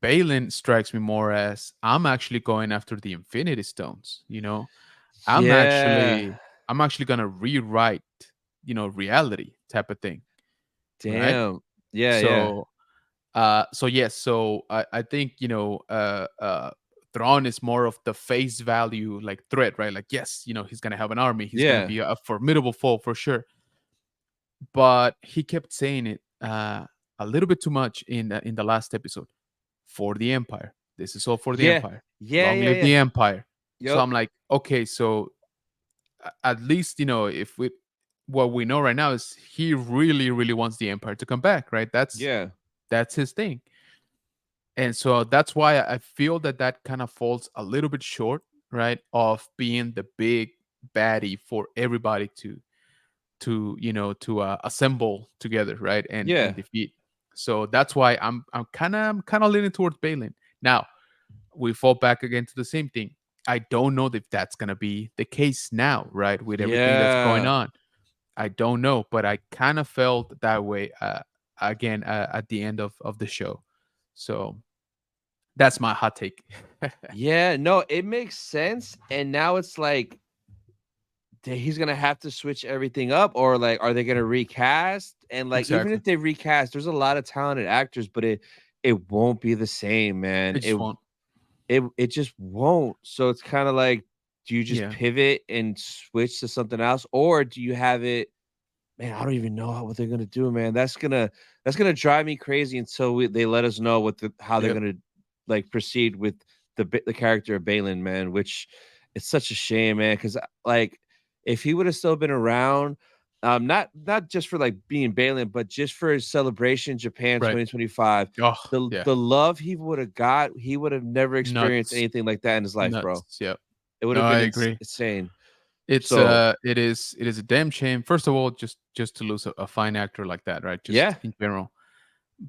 Balin strikes me more as I'm actually going after the Infinity Stones. I'm yeah. actually I'm actually gonna rewrite, reality type of thing, right? Damn. Yeah, yeah, So yes, so I think Thrawn is more of the face value like threat, right? Like, yes, he's gonna have an army, he's gonna yeah, be a formidable foe for sure. But he kept saying it a little bit too much in the last episode. For the Empire, this is all for the yeah, Empire. yeah, Long yeah, live yeah. the Empire. So Yep. I'm like, okay, so at least if we what we know right now is he really really wants the Empire to come back, right? Yeah, That's his thing. And so that's why I feel that kind of falls a little bit short, right, of being the big baddie for everybody to assemble together, right, and yeah, defeat. So that's why I'm kind of leaning towards Balin. Now we fall back again to the same thing. I don't know if that's gonna be the case now, right, with everything that's going yeah. on. I don't know, but I kind of felt that way again at the end of the show. So that's my hot take. Yeah, no, it makes sense. And now it's like he's gonna have to switch everything up, or like, are they gonna recast? And like, even Exactly. if they recast, there's a lot of talented actors, but it won't be the same, man. It just won't. It just won't. So it's kind of like, do you just Yeah. pivot and switch to something else, or do you have it? Man, I don't even know what they're gonna do, man. That's gonna drive me crazy until they let us know how they're Yep. gonna like proceed with the character of Balin, man. Which it's such a shame, man. Because like, if he would have still been around, not just for like being Balin, but just for his celebration Japan Right. 2025, Oh, the yeah. the love he would have got, he would have never experienced Nuts. anything like that in his life, bro. Nuts. Yep. It would No, have I been agree. insane. It's So it is a damn shame. First of all, just to lose a fine actor like that, right? Just yeah, in general.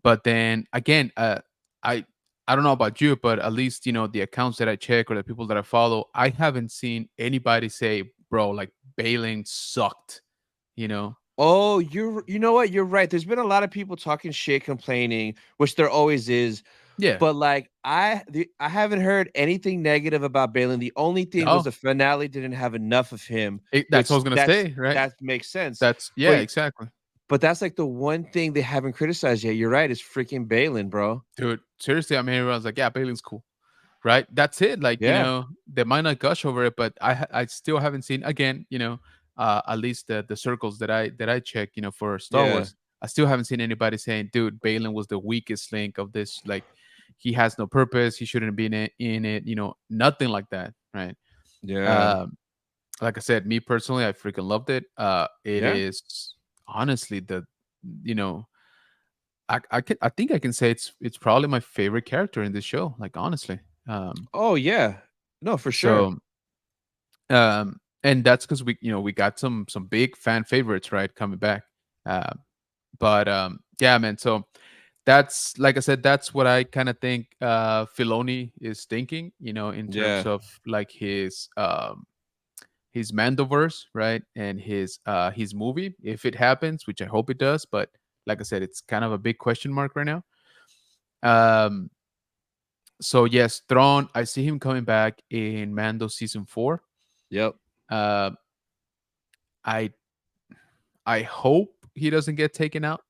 But then again, I I don't know about you, but at least the accounts that I check or the people that I follow, I haven't seen anybody say, "Bro, like Balin sucked." You know? oh, you know what? You're right. There's been a lot of people talking shit, complaining, which there always is. Yeah. But like I haven't heard anything negative about Balin. The only thing was No. the finale didn't have enough of him, That's what I which was gonna say, right? that makes sense. That's yeah, But exactly. that's like the one thing they haven't criticized yet. You're right. It's freaking Balin, bro. Dude, seriously, I mean, everyone's like, "Yeah, Balin's cool." Right? That's it. Like, Yeah, they might not gush over it, but I still haven't seen again, at least the circles that I check, for Star yeah, Wars. I still haven't seen anybody saying, "Dude, Balin was the weakest link of this. Like, he has no purpose. He shouldn't be in it." Nothing like that, right? yeah, Um, like I said, me personally, I freaking loved it. It yeah. is honestly you know, I think I can say it's probably my favorite character in this show. Like, honestly. Oh yeah. No, for sure. So and that's because we got some big fan favorites, right, coming back. uh, but yeah, man, so that's, like I said, that's what I kind of think Filoni is thinking, in terms Yeah, of like his Mandoverse, right, and his movie, if it happens, which I hope it does. But like I said, it's kind of a big question mark right now. um so yes, Thrawn, I see him coming back in Mando season 4. yep. uh I I hope he doesn't get taken out.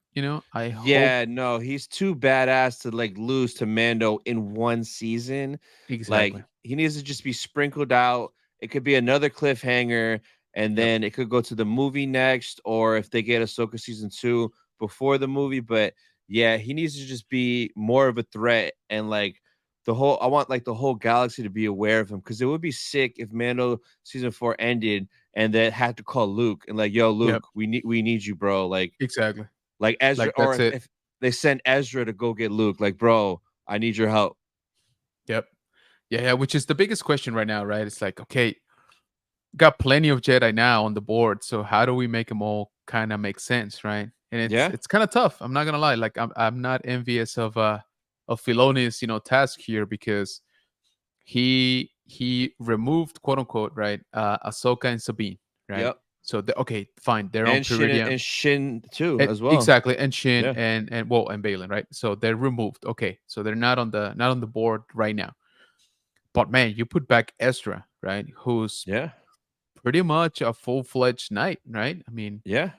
I hope. Yeah, no, he's too badass to like lose to Mando in one season. Exactly. Like he needs to just be sprinkled out. It could be another cliffhanger, and Yep. then it could go to the movie next, or if they get Ahsoka season 2 before the movie. But yeah, he needs to just be more of a threat, and like I want like the whole galaxy to be aware of him, because it would be sick if Mando season 4 ended and then had to call Luke and like, yo, Yep. Luke, we need you, bro. Exactly. Like Ezra, Like, or that's it. if they send Ezra to go get Luke, like, bro, I need your help. Yep. Yeah, yeah. Which is the biggest question right now, right? It's like, okay, got plenty of Jedi now on the board, so how do we make them all kind of make sense, right? and it's Yeah. it's kind of tough. I'm not gonna lie. Like I'm not envious of Filoni's task here because he removed quote unquote right Ahsoka and Sabine, right? Yep. So okay, fine, they're on And Peridia. Shin too And as well. exactly, and Shin Yeah. and well, and Balin, right? So they're removed. Okay, so they're not on the board right now. But man, you put back Ezra, right? Who's Yeah. pretty much a full-fledged knight, right? I mean, Yeah.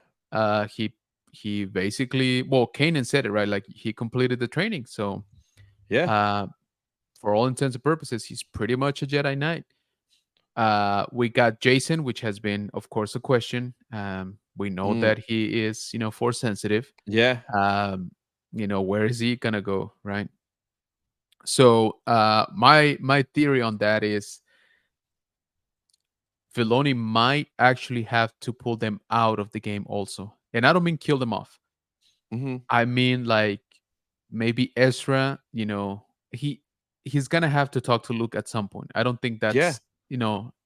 he basically, well, Kanan said it, right? Like he completed the training. So Yeah. uh for all intents and purposes, he's pretty much a Jedi Knight. We got Jason, which has been, of course, a question. We know Mm. that he is, force sensitive. Yeah. Um, where is he gonna go, right? So my theory on that is Filoni might actually have to pull them out of the game also. And I don't mean kill them off. Hmm. I mean like maybe Ezra, he's gonna have to talk to Luke at some point. I don't think Yeah. that's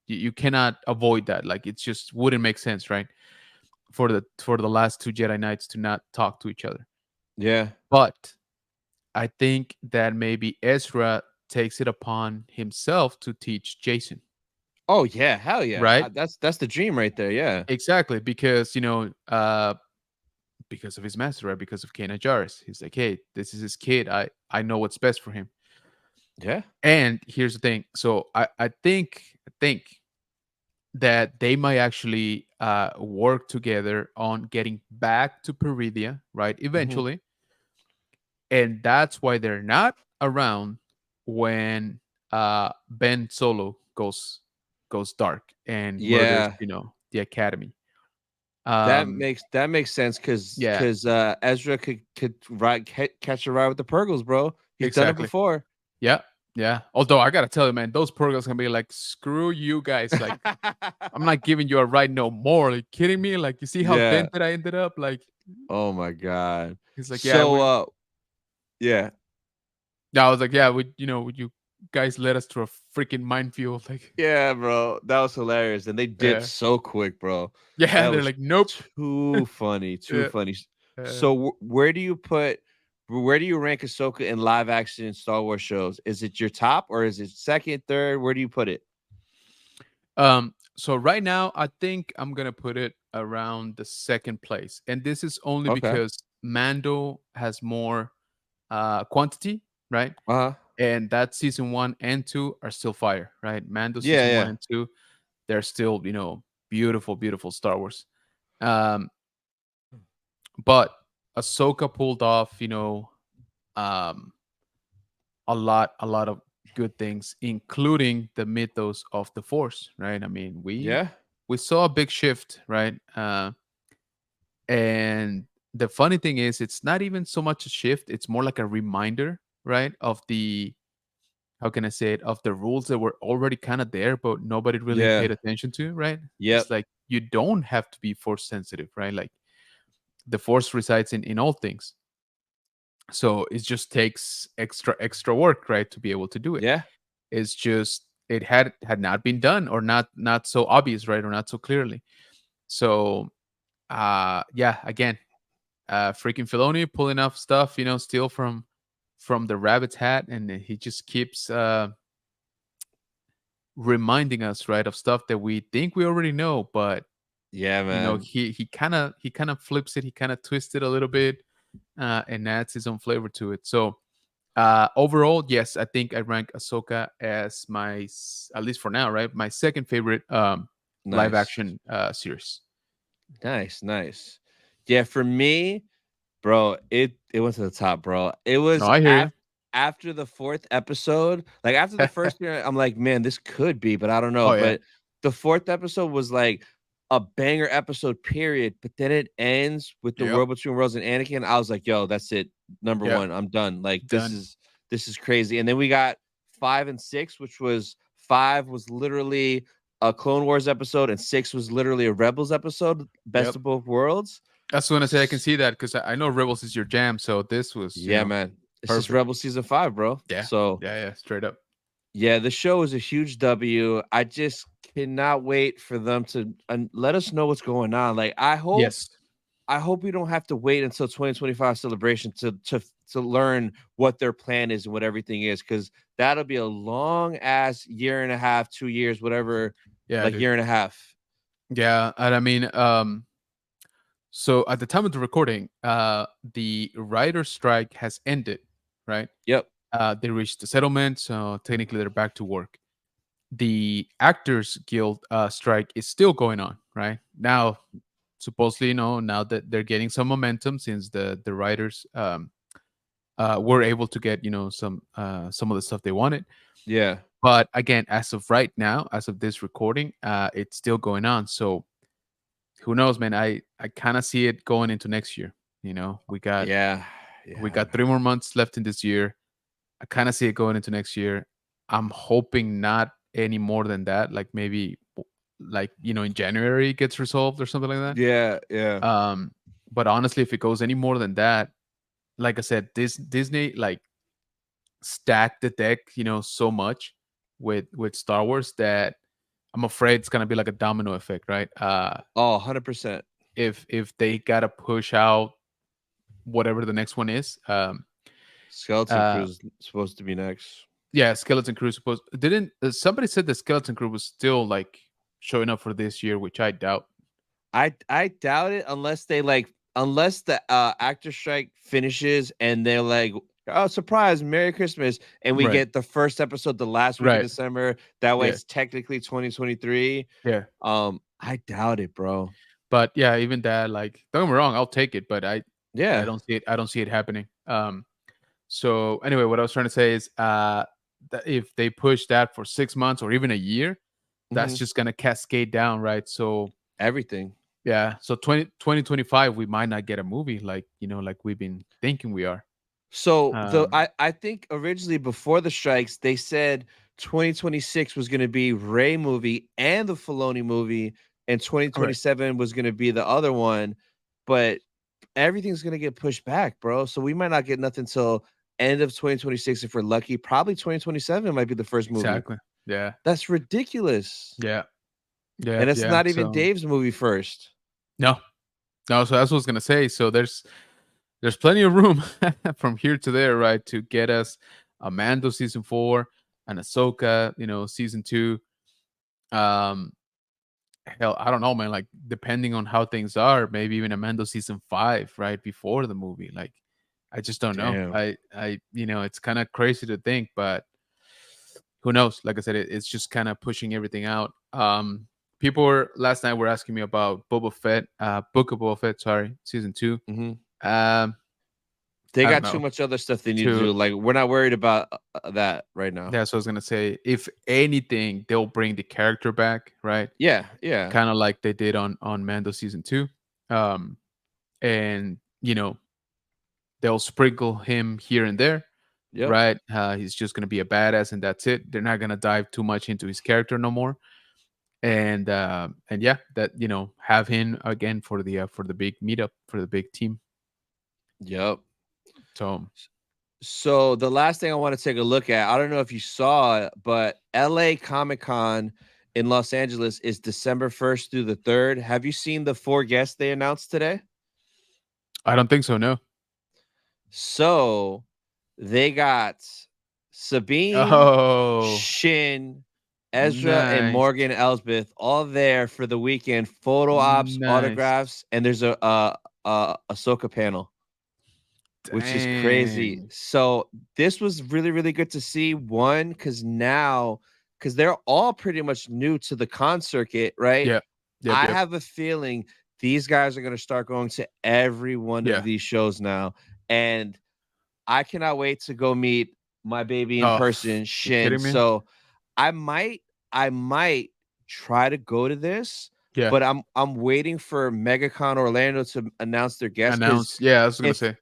you cannot avoid that. Like it just wouldn't make sense, right? For the last two Jedi Knights to not talk to each other. Yeah. But I think that maybe Ezra takes it upon himself to teach Jason, Oh yeah. Hell yeah. right? That's the dream right there. Yeah. Exactly, because because of his master, right? Because of Kanan Jarrus. He's like, hey, this is his kid. I know what's best for him. Yeah. And here's the thing. So I think that they might actually work together on getting back to Peridia, right? Hmm. Eventually. And that's why they're not around when Ben Solo goes dark and murders, Yeah. the academy. That Um, makes sense because yeah, Ezra could catch a ride with the Purgles, bro. He's done it exactly. before. Yeah, yeah. Although I gotta tell you, man, those programs can be like, screw you guys. Like, I'm not giving you a ride no more. Are you kidding me? Like, you see how Yeah. dented I ended up? Like, Oh my god. he's like, yeah, So yeah. yeah. I was like, yeah, would you guys led us to a freaking minefield? Like, Yeah, bro. That was hilarious. And they dipped yeah, so quick, bro. yeah. That They're was like, nope. too funny. Too Yeah. funny. Uh, So where do you rank Ahsoka in live action Star Wars shows? Is it your top or is it second, third? Where do you put it? So right now, I think I'm gonna put it around the second place, and this is only Okay. because Mando has more quantity, right? Uh-huh. And that season 1 and 2 are still fire, right? Mando Yeah, season 1 yeah. and 2, they're still, beautiful, beautiful Star Wars. Um, but Ahsoka pulled off, um, a lot of good things, including the mythos of the Force, right? I mean, we Yeah. we saw a big shift, right? And the funny thing is, it's not even so much a shift; it's more like a reminder, right, of the how can I say it, of the rules that were already kind of there, but nobody really paid Yeah. attention to, right? It's Yep. like you don't have to be force sensitive, right? Like the force resides in all things. So it just takes extra work, right, to be able to do it. Yeah. It's just it had not been done, or not so obvious, right, or not so clearly. So yeah, again, freaking Filoni pulling off stuff, still from the rabbit's hat, and he just keeps reminding us, right, of stuff that we think we already know, but Yeah, man. he kind of flips it, he kind of twists it a little bit, and adds his own flavor to it. So overall, yes, I think I rank Ahsoka as at least for now, right, my second favorite live Nice. action series. Nice, nice. Yeah, for me, bro, it went to the top, bro. It No, was I hear after the fourth episode. Like after the you. first year, I'm like, man, this could be, but I don't know. Oh yeah. But the fourth episode was like a banger episode, period. But then it ends with the Yep. world between worlds and Anakin. I was like, yo, that's it. Number Yep. one. I'm done. Like Done. this is crazy. And then we got 5 and 6, which was 5 was literally a Clone Wars episode, and 6 was literally a Rebels episode, best Yep. of both worlds. That's when I say I can see that, because I know Rebels is your jam. So this was, Yeah, man. It's just perfect. Rebel season 5, bro. Yeah. So Yeah. Yeah. Straight up. yeah, the show is a huge W. I just cannot wait for them to let us know what's going on. Like, Yes. I hope we don't have to wait until 2025 celebration to learn what their plan is and what everything is, because that'll be a long ass year and a half, 2 years, whatever, Yeah, like dude. year and a half. Yeah, and I mean, so at the time of the recording, the writer strike has ended, right? Yep. They reached a settlement, so technically they're back to work. The Actors Guild strike is still going on, right? Now, supposedly, now that they're getting some momentum since the writers were able to get some of the stuff they wanted. Yeah. But again, as of right now, as of this recording, it's still going on. So who knows, man? I kind of see it going into next year. We got Yeah. we Yeah. got 3 more months left in this year. I kind of see it going into next year. I'm hoping not any more than that. Like maybe like in January it gets resolved or something like that. Yeah. Yeah. But honestly, if it goes any more than that, like I said, this Disney like stacked the deck, so much with Star Wars that I'm afraid it's gonna be like a domino effect, right? Oh, 100%. If they gotta push out whatever the next one is, Skeleton uh, Crew's supposed to be next. yeah, Skeleton Crew supposed didn't somebody said the Skeleton Crew was still like showing up for this year, which I doubt. I doubt it unless unless the actor strike finishes and they're like, oh, surprise, Merry Christmas, and we Right, get the first episode the last week of right, December. That way yeah, it's technically 2023. yeah. I doubt it, bro. But yeah, even that, like, don't get me wrong, I'll take it, but I Yeah. don't see it. I don't see it happening. So anyway, what I was trying to say is, that if they push that for 6 months or even a year, that's Hmm. just gonna cascade down, right? So Everything. yeah, so 2025, we might not get a movie like like we've been thinking we are. So Um, I think originally before the strikes, they said 2026 was going to be Ray movie and the Filoni movie, and right, 2027 was going to be the other one, but everything's going to get pushed back, bro. So we might not get nothing till end of 2026 if we're lucky. Probably 2027 might be the first movie. exactly. Yeah, That's ridiculous. yeah, yeah, And it's yeah. not even So Dave's movie first. no, no. So that's what I was gonna say. So there's plenty of room from here to there, right, to get us a Mando season 4 and Ahsoka, season 2. Um, hell, I don't know, man. Like depending on how things are, maybe even a Mando season 5, right before the movie. Like, I just don't know. Damn. It's kind of crazy to think, but who knows? Like I said, it's just kind of pushing everything out. People were last night were asking me about Boba Fett, Book of Boba Fett, sorry, season 2. Hmm. Um, They I don't got too know. much other stuff they need to To do. Like we're not worried about that right now. That's what I was gonna say. If anything, they'll bring the character back, right? Yeah, yeah. Kind of like they did on Mando season 2. Um, and they'll sprinkle him here and there, Yep. right? He's just gonna be a badass, and that's it. They're not gonna dive too much into his character no more. And yeah, that have him again for the big meetup for the big team. Yep. So So the last thing I want to take a look at, I don't know if you saw it, but LA Comic Con in Los Angeles is December 1st through the 3rd. Have you seen the 4 guests they announced today? I don't think so. No. So they got Sabine, Oh, Shin, Ezra, and nice, Morgan Elsbeth all there for the weekend. Photo ops, nice. autographs, and there's a Ahsoka panel, which is crazy. Dang. So this was really, really good to see. One, because they're all pretty much new to the con circuit, right? Yep. Yep. I Yep. have a feeling these guys are going to start going to every one of Yeah. these shows now. And I cannot wait to go meet my baby in Oh, person, you Shin. kidding me? So I might, I might try to go to this, Yeah. but I'm waiting for MegaCon Orlando to announce their guests, because Announce. Yeah, I was gonna if say.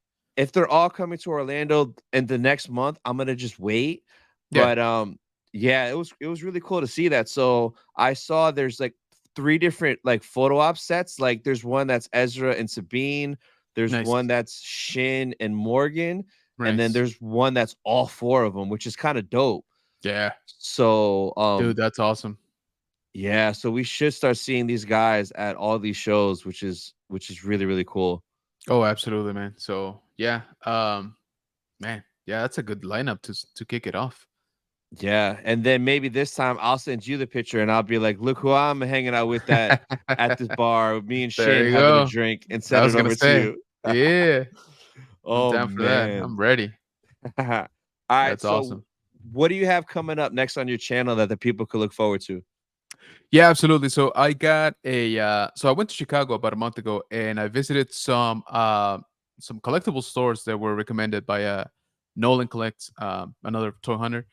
they're all coming to Orlando in the next month, I'm gonna just wait. Yeah. But yeah, it was really cool to see that. So I saw there's like 3 different like photo op sets. Like there's one that's Ezra and Sabine, there's Nice. one that's Shin and Morgan, and then Nice. there's one that's all 4 of them, which is kind of dope. Yeah. So Dude, that's awesome. Yeah, so we should start seeing these guys at all these shows, which is really really cool. Oh, absolutely, man. So yeah, man, yeah, that's a good lineup to kick it off. Yeah, and then maybe this time I'll send you the picture and I'll be like, "Look who I'm hanging out with at this bar. Me and There Shane you having a go. drink," and I send was it gonna over to say, you. yeah, I'm Oh down for that. I'm man. ready. All right, That's so awesome. what do you have coming up next on your channel that the people could look forward to? Yeah, absolutely. So I got so I went to Chicago about a month ago and I visited some collectible stores that were recommended by Nolan Collects, another toy hunter.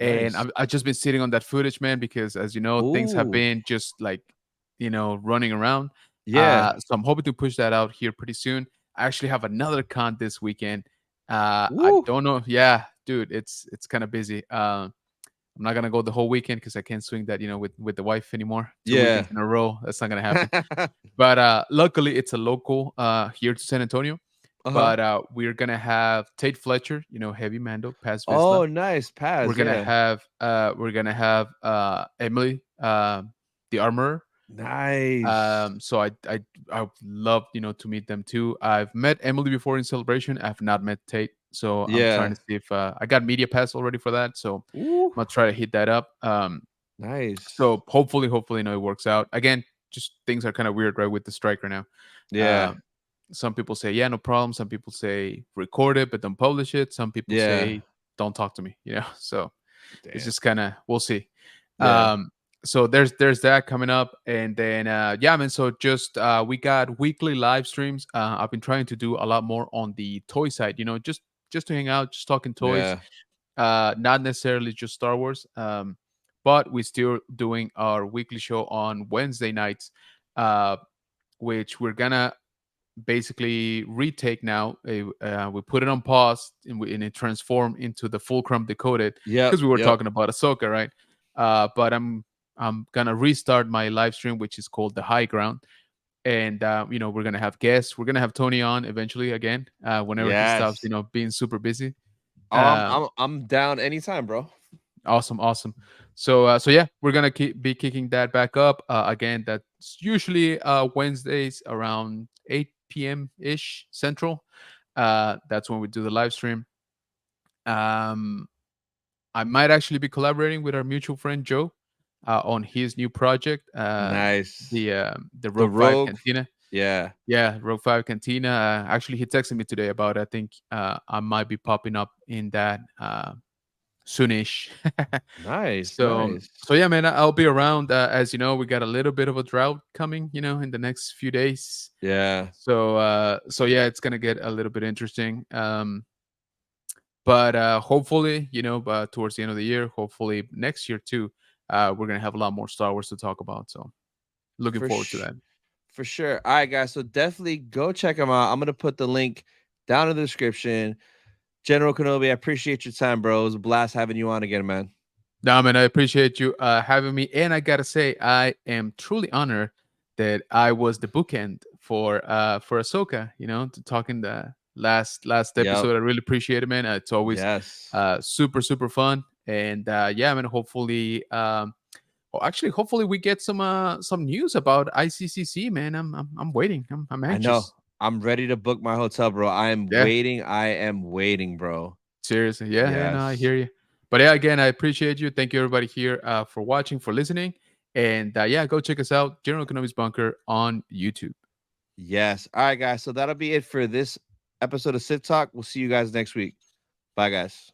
And Nice. I've just been sitting on that footage, man, because as you know, things have Ooh. been just like, running around. Yeah. So I'm hoping to push that out here pretty soon. I actually have another con this weekend. I Woo. don't know. Yeah, dude, it's kind of busy. I'm not gonna go the whole weekend because I can't swing that, with the wife anymore. 2 weekends Yeah. in a row. That's not gonna happen. But luckily, it's a local here to San Antonio. Uh-huh. But we're gonna have Tate Fletcher, Heavy Mando, Paz Vizsla. Oh, nice. We're Paz, gonna yeah. have Emily, the armorer. Nice. So I would love, to meet them too. I've met Emily before in Celebration. I've not met Tate, so I'm trying Yeah. to see if I got media pass already for that. So I'm Ooh. gonna try to hit that up. Nice. So hopefully, it works out. Again, just things are kind of weird, right, with the strike right now. Yeah. Um, some people say, yeah, no problem. Some people say record it, but don't publish it. Some people Yeah. say don't talk to me. So it's Damn. just kind of we'll see. Yeah. So there's that coming up, and then yeah, man. So just we got weekly live streams. I've been trying to do a lot more on the toy side. Just to hang out, just talking toys. Yeah. Not necessarily just Star Wars. But we're still doing our weekly show on Wednesday nights, uh, which we're gonna basically retake now. We put it on pause and it transformed into the Fulcrum Decoded Yep. because we were Yep. talking about Ahsoka, right? But I'm gonna restart my live stream, which is called the High Ground, and we're gonna have guests. We're gonna have Tony on eventually again whenever he stops, Yes. being super busy. Oh, I'm Um, I'm I'm down anytime, bro. Awesome, awesome. So yeah, we're gonna be kicking that back up again. That's usually Wednesdays around 8 p.m. ish Central. That's when we do the live stream. Um, I might actually be collaborating with our mutual friend Joe on his new project, Nice. the The Rogue Five Rogue. Cantina. Yeah. Yeah, Rogue Five Cantina. Actually, he texted me today about it. I think I might be popping up in that soonish. Nice. So Nice. yeah, man, I'll be around. As you know, we got a little bit of a drought coming, in the next few days. Yeah. So yeah, it's gonna get a little bit interesting. But hopefully, towards the end of the year, hopefully next year too, we're gonna have a lot more Star Wars to talk about. So looking For forward to sh- that. for sure. All right, guys. So definitely go check them out. I'm gonna put the link down in the description. General Kenobi, I appreciate your time, bro. It was a blast having you on again, man. No, man, I appreciate you having me, and I gotta say, I am truly honored that I was the bookend for Ahsoka. To talking the last Yep. episode. I really appreciate it, man. It's always Yes. super fun, and yeah, man. Hopefully, well, actually, hopefully we get some news about ICCC, man. I'm waiting. I'm I know. anxious. I'm ready to book my hotel, bro. I am Yeah, waiting. I am waiting, bro. seriously. Yeah, no, I Yes. hear you. But yeah, again, I appreciate you. Thank you, everybody here, for watching, for listening. And yeah, go check us out, General Economics Bunker on YouTube. Yes. All right, guys. So that'll be it for this episode of Sith Talk. We'll see you guys next week. Bye, guys.